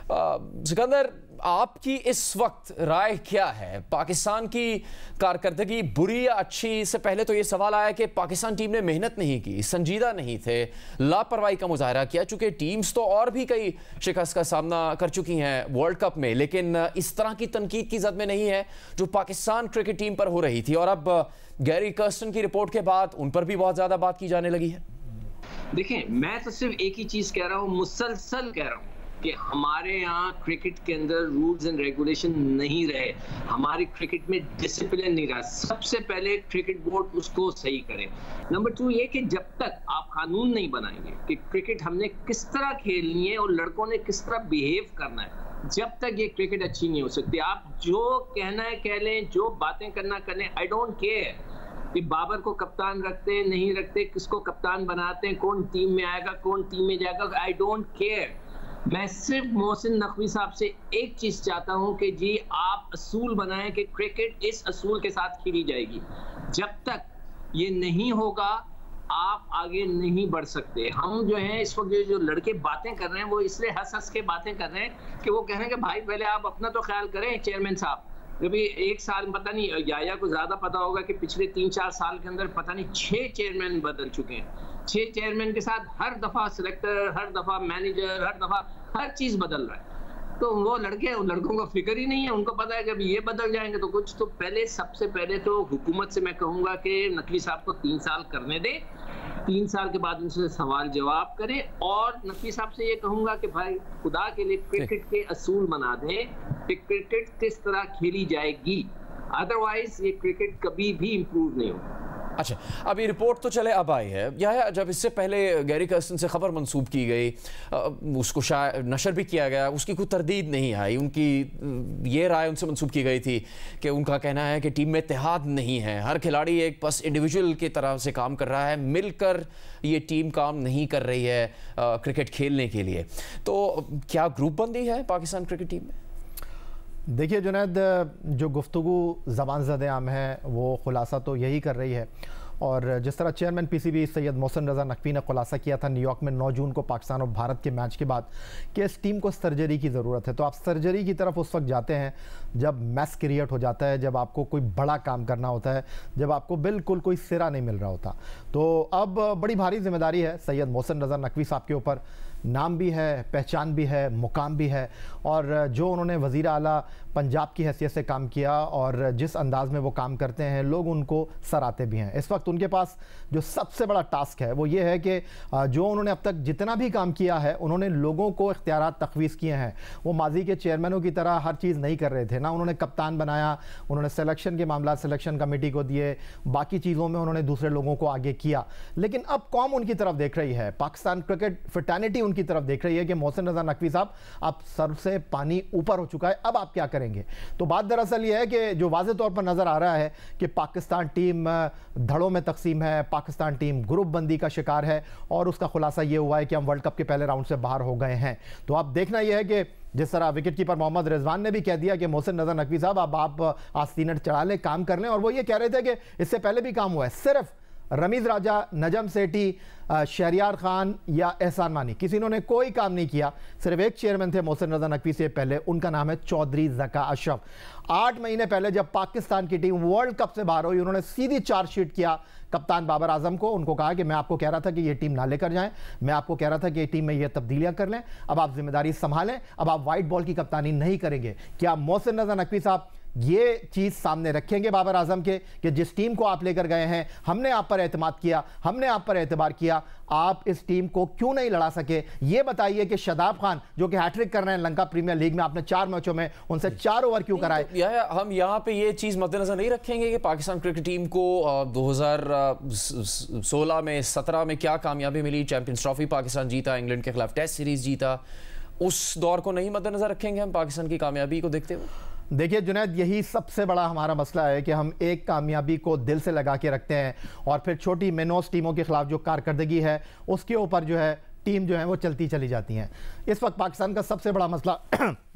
S1: सिकंदर, आपकी इस वक्त राय क्या है? पाकिस्तान की कारकर्दगी बुरी या अच्छी? इससे पहले तो ये सवाल आया कि पाकिस्तान टीम ने मेहनत नहीं की, संजीदा नहीं थे, लापरवाही का मुजाहरा किया, चूंकि टीम्स तो और भी कई शिकस्त का सामना कर चुकी हैं वर्ल्ड कप में, लेकिन इस तरह की तनकीद की जद में नहीं है जो पाकिस्तान क्रिकेट टीम पर हो रही थी। और अब गैरी कर्स्टन की रिपोर्ट के बाद उन पर भी बहुत ज़्यादा बात की जाने लगी है।
S12: देखें, मैं तो सिर्फ एक ही चीज़ कह रहा हूँ, मुसलसल कह रहा हूँ कि हमारे यहाँ क्रिकेट के अंदर रूल्स एंड रेगुलेशन नहीं रहे, हमारी क्रिकेट में डिसिप्लिन नहीं रहा। सबसे पहले क्रिकेट बोर्ड उसको सही करे। नंबर 2 ये कि जब तक आप कानून नहीं बनाएंगे कि क्रिकेट हमने किस तरह खेलनी है और लड़कों ने किस तरह बिहेव करना है, जब तक ये क्रिकेट अच्छी नहीं हो सकती। आप जो कहना है कह लें, जो बातें करना कर लें, आई डोंट केयर कि बाबर को कप्तान रखते हैं नहीं रखते, किसको कप्तान बनाते हैं, कौन टीम में आएगा कौन टीम में जाएगा, आई डोंट केयर। मैं सिर्फ मोहसिन नकवी साहब से एक चीज चाहता हूं कि जी आप असूल बनाएं कि क्रिकेट इस असूल के साथ खेली जाएगी। जब तक ये नहीं होगा आप आगे नहीं बढ़ सकते। हम जो है इस वक्त जो लड़के बातें कर रहे हैं वो इसलिए हंस हंस के बातें कर रहे हैं कि वो कह रहे हैं कि भाई पहले आप अपना तो ख्याल करें चेयरमैन साहब। कभी एक साल पता नहीं, याया को ज्यादा पता होगा कि पिछले 3-4 साल के अंदर पता नहीं 6 चेयरमैन बदल चुके हैं। 6 चेयरमैन के साथ हर दफा सिलेक्टर, हर दफा मैनेजर, हर दफा हर चीज बदल रहा है। तो वो लड़कों को फिक्र ही नहीं है, उनको पता है कि अभी ये बदल जाएंगे तो कुछ। तो पहले सबसे पहले तो हुकूमत से मैं कहूंगा कि नकवी साहब को 3 साल करने दे, 3 साल के बाद उनसे सवाल जवाब करें। और नकवी साहब से ये कहूंगा कि भाई खुदा के लिए क्रिकेट के असूल बना दें कि क्रिकेट किस तरह खेली जाएगी, अदरवाइज ये क्रिकेट कभी भी इम्प्रूव नहीं होगा।
S1: अच्छा, अभी रिपोर्ट तो चले अब आई है, यह जब इससे पहले गैरी कर्स्टन से खबर मंसूब की गई, उसको शायद नशर भी किया गया, उसकी कोई तरदीद नहीं आई। उनकी ये राय उनसे मंसूब की गई थी कि उनका कहना है कि टीम में इत्तेहाद नहीं है, हर खिलाड़ी एक बस इंडिविजुअल की तरह से काम कर रहा है, मिलकर ये टीम काम नहीं कर रही है क्रिकेट खेलने के लिए। तो क्या ग्रुप बंदी है पाकिस्तान क्रिकेट टीम में?
S13: देखिए जुनैद, जो गुफ्तगू ज़बान ज़द आम है वो ख़ुलासा तो यही कर रही है। और जिस तरह चेयरमैन पीसीबी सैयद मोहसिन रज़ा नकवी ने खुलासा किया था न्यूयॉर्क में 9 जून को पाकिस्तान और भारत के मैच के बाद कि इस टीम को सर्जरी की ज़रूरत है, तो आप सर्जरी की तरफ उस वक्त जाते हैं जब मैस क्रिएट हो जाता है, जब आपको कोई बड़ा काम करना होता है, जब आपको बिल्कुल कोई सिरा नहीं मिल रहा होता। तो अब बड़ी भारी जिम्मेदारी है सैयद मोहसिन रज़ा नकवी साहब के ऊपर। नाम भी है, पहचान भी है, मुकाम भी है, और जो उन्होंने वज़ीर आला पंजाब की हैसियत से काम किया और जिस अंदाज़ में वो काम करते हैं लोग उनको सराहते भी हैं। इस वक्त उनके पास जो सबसे बड़ा टास्क है वो ये है कि जो उन्होंने अब तक जितना भी काम किया है उन्होंने लोगों को इख्तियारात तखवीज़ किए हैं। वो माजी के चेयरमैनों की तरह हर चीज़ नहीं कर रहे थे ना, उन्होंने कप्तान बनाया, उन्होंने सिलेक्शन के मामला सिलेक्शन कमेटी को दिए, बाकी चीज़ों में उन्होंने दूसरे लोगों को आगे किया। लेकिन अब कौम उनकी तरफ देख रही है, पाकिस्तान क्रिकेट फ्रेटर्निटी उनकी तरफ देख रही है कि मोहसिन रजा नकवी साहब, आप सर से पानी ऊपर हो चुका है, अब आप क्या करेंगे। तो बात दरअसल ये है कि जो वाज़े तौर पर नज़र आ रहा है कि पाकिस्तान टीम धड़ों में तकसीम है, पाकिस्तान टीम ग्रुप बंदी का शिकार है और उसका खुलासा ये हुआ है कि हम वर्ल्ड कप के पहले राउंड से बाहर हो गए हैं। तो अब देखना यह है कि जिस तरह विकेट कीपर मोहम्मद रिजवान ने भी कह दिया कि मोहसिन रजा नकवी साहब अब आप आस्तीन चढ़ा लें, काम कर लें, और वो ये कह रहे थे कि इससे पहले भी काम हुआ है, सिर्फ रमीज़ राजा, नजम सेठी, शहरियार खान या एहसान मानी, किसी ने कोई काम नहीं किया। सिर्फ एक चेयरमैन थे मोहसिन रजा नकवी से पहले, उनका नाम है चौधरी ज़का अशरफ। 8 महीने पहले जब पाकिस्तान की टीम वर्ल्ड कप से बाहर हुई, उन्होंने सीधी चार्जशीट किया कप्तान बाबर आजम को। उनको कहा कि मैं आपको कह रहा था कि ये टीम ना लेकर जाएं, मैं आपको कह रहा था कि ये टीम में ये तब्दीलियां कर लें, अब आप जिम्मेदारी संभालें, अब आप वाइट बॉल की कप्तानी नहीं करेंगे। क्या मोहसिन रजा नकवी साहब ये चीज सामने रखेंगे बाबर आजम के कि जिस टीम को आप लेकर गए हैं, हमने आप पर एतमाद किया, हमने आप पर एतबार किया, आप इस टीम को क्यों नहीं लड़ा सके? ये बताइए कि शादाब खान जो कि हैट्रिक कर रहे हैं लंका प्रीमियर लीग में, आपने 4 मैचों में उनसे 4 ओवर क्यों कराए?
S1: हम यहाँ पे ये चीज मद्देनजर नहीं रखेंगे कि पाकिस्तान क्रिकेट टीम को 2016 में 17 में क्या कामयाबी मिली, चैंपियंस ट्रॉफी पाकिस्तान जीता, इंग्लैंड के खिलाफ टेस्ट सीरीज जीता, उस दौर को नहीं मद्देनजर रखेंगे हम पाकिस्तान की कामयाबी को देखते हुए?
S13: देखिए जुनैद, यही सबसे बड़ा हमारा मसला है कि हम एक कामयाबी को दिल से लगा के रखते हैं और फिर छोटी मेनोस टीमों के खिलाफ जो कारकर्दगी है उसके ऊपर जो है टीम जो है वो चलती चली जाती हैं। इस वक्त पाकिस्तान का सबसे बड़ा मसला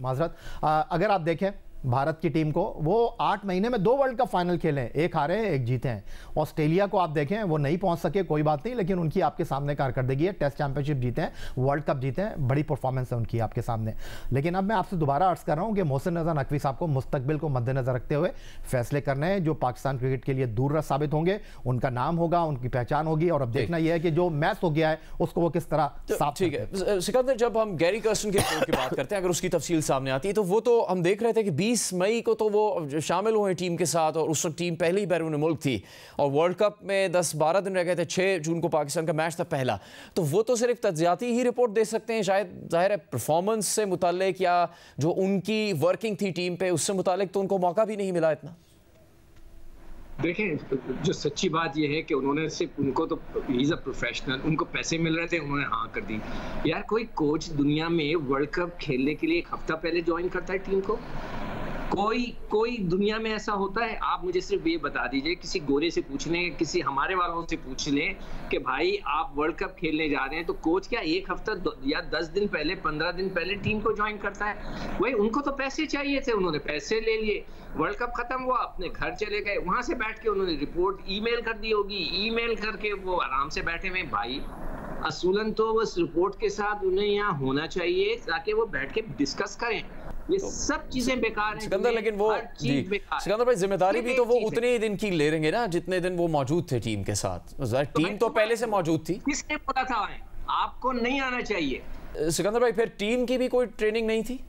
S13: माजरत, अगर आप देखें भारत की टीम को, वो 8 महीने में 2 वर्ल्ड कप फाइनल खेले हैं, एक हारे हैं, एक जीते हैं। ऑस्ट्रेलिया को आप देखें, वो नहीं पहुंच सके, कोई बात नहीं, लेकिन उनकी आपके सामने कारकर्दगी है, टेस्ट चैंपियनशिप जीते हैं, वर्ल्ड कप जीते हैं, बड़ी परफॉर्मेंस है उनकी आपके सामने। लेकिन अब मैं आपसे दोबारा अर्ज कर रहा हूं कि मोहसिन रजा नकवी साहब को मुस्तकबिल को मद्देनजर रखते हुए फैसले करने हैं जो पाकिस्तान क्रिकेट के लिए दूर साबित होंगे, उनका नाम होगा, उनकी पहचान होगी, और अब देखना यह है कि जो मैच हो गया है उसको वो किस तरह साफ।
S1: ठीक है सिकंदर, जब हम गैरी कर्स्टन की बात करते हैं, अगर उसकी तफसील सामने आती है तो वो तो हम देख रहे थे कि 20 मई को तो वो शामिल हुए टीम के साथ, और उस वक्त टीम पहले ही बैरून मुल्क थी और वर्ल्ड कप में 10-12 दिन रह गए थे, 6 जून को पाकिस्तान का मैच था पहला। तो वो तो सिर्फ तज्जियाती ही रिपोर्ट दे सकते हैं, शायद जाहिर है परफॉर्मेंस से मुताल्लिक या जो उनकी वर्किंग थी टीम पे उससे मुताल्लिक तो उनको मौका भी नहीं मिला इतना।
S12: देखें, जो सच्ची बात यह है कि उन्होंने सिर्फ, उनको तो ही इज अ प्रोफेशनल, उनको पैसे मिल रहे थे, उन्होंने हाँ कर दी। यार कोई कोच दुनिया में वर्ल्ड कप खेलने के लिए 1 हफ्ता पहले ज्वाइन करता है टीम को? कोई दुनिया में ऐसा होता है? आप मुझे सिर्फ ये बता दीजिए, किसी गोरे से पूछ लें, किसी हमारे वालों से पूछ लें कि भाई आप वर्ल्ड कप खेलने जा रहे हैं, तो कोच क्या 1 हफ्ता या 10 दिन पहले, 15 दिन पहले टीम को ज्वाइन करता है? वही, उनको तो पैसे चाहिए थे, उन्होंने पैसे ले लिए, वर्ल्ड कप खत्म हुआ, अपने घर चले गए, वहां से बैठ के उन्होंने रिपोर्ट ईमेल कर दी होगी, ईमेल करके वो आराम से बैठे हुए। भाई असूलन तो उस रिपोर्ट के साथ उन्हें यहाँ होना चाहिए ताकि वो बैठ के डिस्कस करें। ये सब चीजें बेकार हैं
S1: सिकंदर, लेकिन वो सिकंदर भाई जिम्मेदारी भी तो वो उतने ही दिन की ले रहेंगे ना जितने दिन वो मौजूद थे टीम के साथ। टीम तो पहले से मौजूद थी,
S12: किसने बोला था आपको नहीं आना चाहिए?
S1: सिकंदर भाई फिर टीम की भी कोई ट्रेनिंग नहीं थी?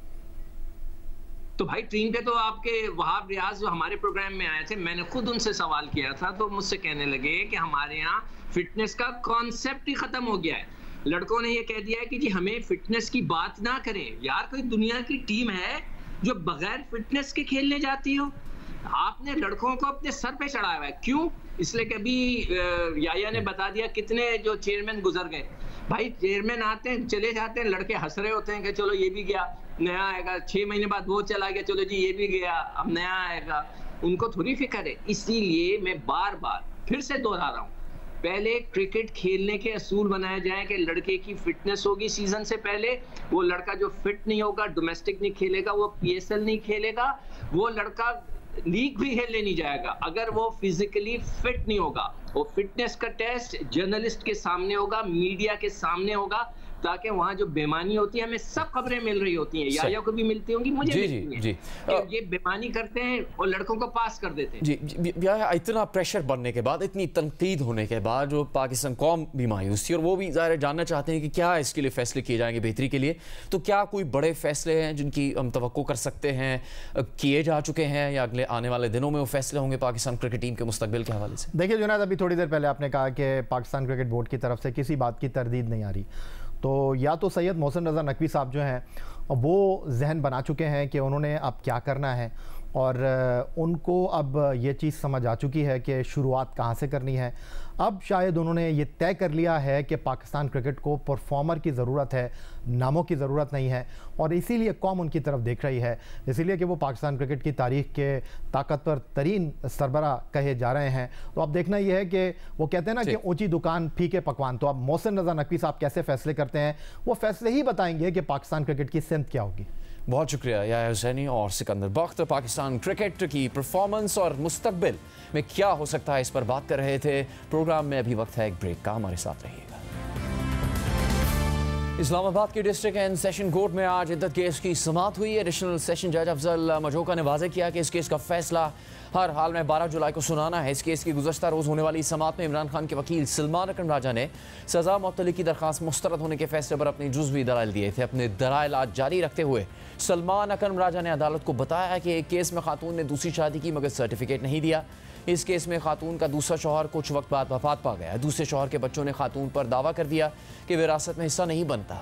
S12: तो भाई टीम पे तो आपके वहाब रियाज जो हमारे प्रोग्राम में आए थे, मैंने खुद उनसे सवाल किया था, तो मुझसे कहने लगे कि हमारे यहाँ फिटनेस का कॉन्सेप्ट ही खत्म हो गया है। लड़कों ने ये कह दिया है कि जी हमें फिटनेस की बात ना करें। यार कोई दुनिया की टीम है जो बगैर फिटनेस के खेलने जाती हो? आपने लड़कों को अपने सर पे चढ़ाया हुआ है, क्यों? इसलिए कि अभी याया ने बता दिया कितने जो चेयरमैन गुजर गए। भाई चेयरमैन आते हैं, चले जाते हैं, लड़के हंस रहे होते हैं कि चलो ये भी गया, नया आएगा, 6 महीने बाद वो चला गया, चलो जी ये भी गया, अब नया आएगा। उनको थोड़ी फिक्र है। इसीलिए मैं बार बार फिर से दोहरा रहा हूँ, पहले क्रिकेट खेलने के असूल बनाए जाए कि लड़के की फिटनेस होगी सीजन से पहले। वो लड़का जो फिट नहीं होगा, डोमेस्टिक नहीं खेलेगा, वो PSL नहीं खेलेगा, वो लड़का लीग भी खेलने नहीं जाएगा अगर वो फिजिकली फिट नहीं होगा। वो फिटनेस का टेस्ट जर्नलिस्ट के सामने होगा, मीडिया के सामने होगा, ताकि वहाँ जो बेमानी होती है, हमें सब खबरें मिल रही होती हैं, याया को भी मिलती होंगी, मुझे
S1: जी,
S12: मिलती हैं,
S1: जी,
S12: कि ये बेमानी करते हैं और लड़कों को पास कर देते हैं।
S1: जी, इतना प्रेशर बनने के बाद, इतनी तनकीद होने के बाद जो पाकिस्तान कौम भी मायूस थी और वो भी ज़ाहिर जानना चाहते हैं कि क्या इसके लिए फैसले किए जाएंगे बेहतरी के लिए। तो क्या कोई बड़े फैसले हैं जिनकी हम तवक्को कर सकते हैं, किए जा चुके हैं, या अगले आने वाले दिनों में वो फैसले होंगे पाकिस्तान क्रिकेट टीम के मुस्तकबिल के हवाले से?
S13: देखिए जुनैद, अभी थोड़ी देर पहले आपने कहा कि पाकिस्तान क्रिकेट बोर्ड की तरफ से किसी बात की तरदीद नहीं आ रही, तो या तो सैयद मोहसिन रजा नकवी साहब जो हैं वो जहन बना चुके हैं कि उन्होंने अब क्या करना है, और उनको अब ये चीज़ समझ आ चुकी है कि शुरुआत कहाँ से करनी है। अब शायद उन्होंने ये तय कर लिया है कि पाकिस्तान क्रिकेट को परफॉर्मर की ज़रूरत है, नामों की ज़रूरत नहीं है, और इसीलिए कौम उनकी तरफ देख रही है, इसीलिए कि वो पाकिस्तान क्रिकेट की तारीख के ताकतवर तरीन सरबरा कहे जा रहे हैं। तो अब देखना ये है कि वो कहते हैं ना कि ऊंची दुकान फीके पकवान, तो अब मोहसिन रज़ा नकवी साहब कैसे फैसले करते हैं, वो फैसले ही बताएंगे कि पाकिस्तान क्रिकेट की सिमत क्या होगी।
S1: बहुत शुक्रिया याह्या हुसैनी और सिकंदर बख्त। पाकिस्तान क्रिकेट की परफॉर्मेंस और मुस्तकबिल में क्या हो सकता है, इस पर बात कर रहे थे। प्रोग्राम में अभी वक्त है एक ब्रेक का, हमारे साथ रहिएगा। इस्लामाबाद के डिस्ट्रिक्ट एंड सेशन कोर्ट में आज इद्दत केस की समाअत हुई। एडिशनल सेशन जज अफजल मजोका ने वाज़ेह किया कि इस केस का फैसला हर हाल में 12 जुलाई को सुनाना है। इस केस की गुज़श्ता रोज़ होने वाली समाअत में इमरान खान के वकील सलमान अकरम राजा ने सज़ा मुअत्तली की दरख्वास्त मुस्तरद होने के फैसले पर अपनी जुज़वी दलाइल दिए थे। अपने दलाइल आज जारी रखते हुए सलमान अकरम राजा ने अदालत को बताया कि एक केस में खातून ने दूसरी शादी की मगर सर्टिफिकेट नहीं दिया। इस केस में खातून का दूसरा शौहर कुछ वक्त बाद वफात पा गया। दूसरे शौहर के बच्चों ने खातून पर दावा कर दिया कि विरासत में हिस्सा नहीं बनता।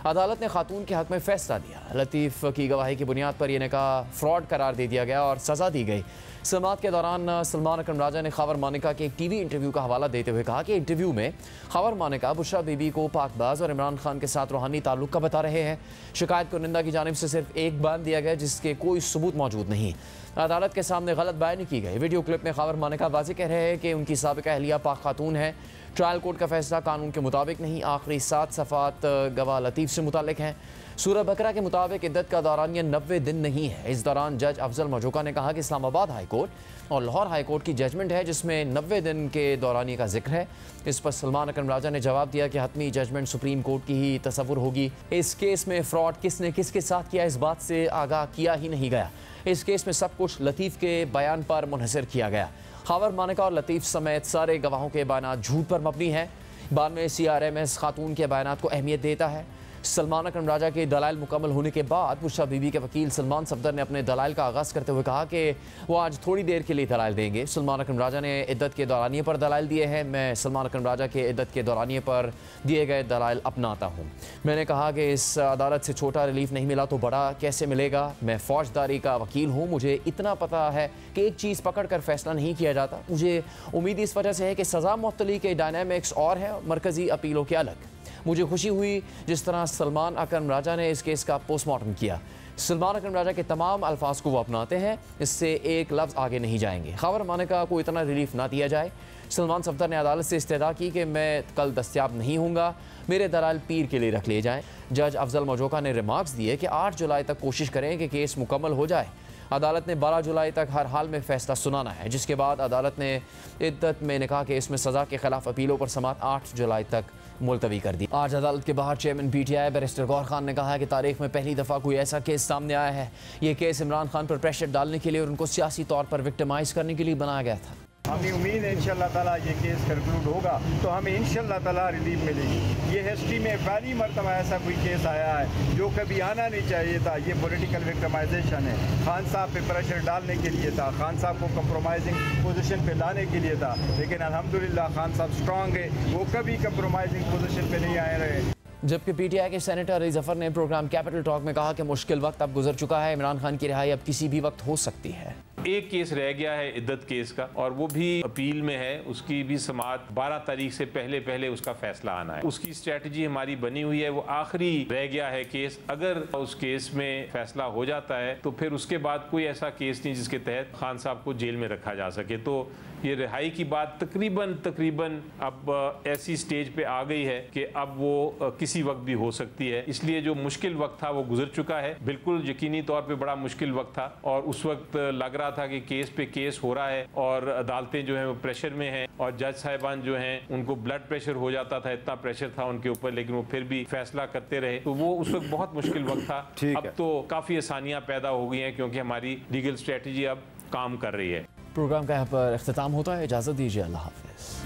S1: अदालत ने खातून के हक में फैसला दिया। लतीफ़ की गवाही की बुनियाद पर यह निकाह फ्रॉड करार दे दिया गया और सज़ा दी गई। समाअत के दौरान सलमान अकरम राजा ने खबर मानिका के एक टीवी इंटरव्यू का हवाला देते हुए कहा कि इंटरव्यू में खबर मानिका बुशरा बीबी को पाकबाज और इमरान खान के साथ रूहानी ताल्लुक का बता रहे हैं। शिकायत कुनिंदा की जानिब से सिर्फ एक बयान दिया गया जिसके कोई सबूत मौजूद नहीं। अदालत के सामने गलत बयानी की गई। वीडियो क्लिप में खबर मानिका वाज़ेह कह रहे हैं कि उनकी साबिका अहलिया पाक खातून है। ट्रायल कोर्ट का फैसला कानून के मुताबिक नहीं, आखिरी 7 सफ़ात गवाह लतीफ़ से मुतालिक हैं। सूरह बकरा के मुताबिक इद्दत का दौरानिया 90 दिन नहीं है। इस दौरान जज अफजल मजोका ने कहा कि इस्लामाबाद हाई कोर्ट और लाहौर हाई कोर्ट की जजमेंट है जिसमें 90 दिन के दौरानिए का जिक्र है। इस पर सलमान अकरम राजा ने जवाब दिया कि हतमी जजमेंट सुप्रीम कोर्ट की ही तसव्वुर होगी। इस केस में फ्रॉड किसने किसके साथ किया, इस बात से आगाह किया ही नहीं गया। इस केस में सब कुछ लतीफ़ के बयान पर मुनहसर किया गया। खबर मानिका और लतीफ़ समेत सारे गवाहों के बयान झूठ पर मबनी है। बाद में CRMS खातून के बयान को अहमियत देता है। सलमान अकरम राजा के दलाइल मुकम्मल होने के बाद बुशरा बीबी के वकील सलमान सफदर ने अपने दलाइल का आगाज़ करते हुए कहा कि वो आज थोड़ी देर के लिए दलाइल देंगे। सलमान अकरम राजा ने इद्दत के दौरानिए पर दलाइल दिए हैं। मैं सलमान अकरम राजा के इद्दत के दौरानिए पर दिए गए दलाइल अपनाता हूँ। मैंने कहा कि इस अदालत से छोटा रिलीफ नहीं मिला तो बड़ा कैसे मिलेगा। मैं फौजदारी का वकील हूँ, मुझे इतना पता है कि एक चीज़ पकड़ कर फैसला नहीं किया जाता। मुझे उम्मीद इस वजह से है कि सज़ा मुअत्तली के डायनामिक्स और हैं, मरकज़ी अपीलों के अलग। मुझे खुशी हुई जिस तरह सलमान अकरम राजा ने इस केस का पोस्टमार्टम किया। सलमान अकरम राजा के तमाम अल्फाज को वो अपनाते हैं, इससे एक लफ्ज़ आगे नहीं जाएंगे। खबर मानिका को इतना रिलीफ ना दिया जाए। सलमान सफदर ने अदालत से इस्तेदा की कि मैं कल दस्तयाब नहीं होऊंगा, मेरे दलाइल पीर के लिए रख लिए जाएँ। जज अफजल मजोका ने रिमार्क्स दिए कि 8 जुलाई तक कोशिश करें कि केस मुकम्मल हो जाए। अदालत ने 12 जुलाई तक हर हाल में फैसला सुनाना है, जिसके बाद अदालत ने इद्दत में निकाह केस में सज़ा के खिलाफ अपीलों पर समाअत 8 जुलाई तक मुलतवी कर दी। आज अदालत के बाहर chairman PTI barrister Gohar Khan ने कहा है कि तारीख में पहली दफ़ा कोई ऐसा केस सामने आया है। ये केस इमरान खान पर प्रेशर डालने के लिए और उनको सियासी तौर पर विक्टिमाइज़ करने के लिए बनाया गया था।
S14: हमें उम्मीद है इंशाअल्लाह ताला ये केस कंक्लूड होगा तो हमें इंशाअल्लाह ताला रिलीफ मिलेगी। ये हिस्ट्री में पहली मरतबा ऐसा कोई केस आया है जो कभी आना नहीं चाहिए था। ये पॉलिटिकल विक्टिमाइजेशन है, खान साहब पे प्रेशर डालने के लिए था, खान साहब को कंप्रोमाइजिंग पोजीशन पे लाने के लिए था। लेकिन अल्हम्दुलिल्लाह खान साहब स्ट्रांग है, वो कभी कंप्रोमाइजिंग पोजीशन पे नहीं आए रहे।
S1: जबकि PTI के सेनेटर अली जफर ने प्रोग्राम कैपिटल टॉक में कहा कि मुश्किल वक्त अब गुजर चुका है, इमरान खान की रिहाई अब किसी भी वक्त हो सकती है।
S15: एक केस रह गया है इद्दत केस का और वो भी अपील में है। उसकी भी समाअत 12 तारीख से पहले उसका फैसला आना है। उसकी स्ट्रेटजी हमारी बनी हुई है। वो आखिरी रह गया है केस। अगर उस केस में फैसला हो जाता है तो फिर उसके बाद कोई ऐसा केस नहीं जिसके तहत खान साहब को जेल में रखा जा सके। तो ये रिहाई की बात तकरीबन अब ऐसी स्टेज पे आ गई है कि अब वो किसी वक्त भी हो सकती है। इसलिए जो मुश्किल वक्त था वो गुजर चुका है। बिल्कुल यकीनी तौर पे बड़ा मुश्किल वक्त था और उस वक्त लग रहा था कि केस पे केस हो रहा है और अदालतें जो हैं वो प्रेशर में हैं और जज साहिबान जो हैं उनको ब्लड प्रेशर हो जाता था, इतना प्रेशर था उनके ऊपर, लेकिन वो फिर भी फैसला करते रहे। तो वो उस वक्त बहुत मुश्किल वक्त था। अब तो काफ़ी आसानियाँ पैदा हो गई हैं क्योंकि हमारी लीगल स्ट्रेटजी अब काम कर रही है।
S1: प्रोग्राम का यहाँ पर इख्तिताम होता है। इजाज़त दीजिए, अल्लाह हाफ़िज़।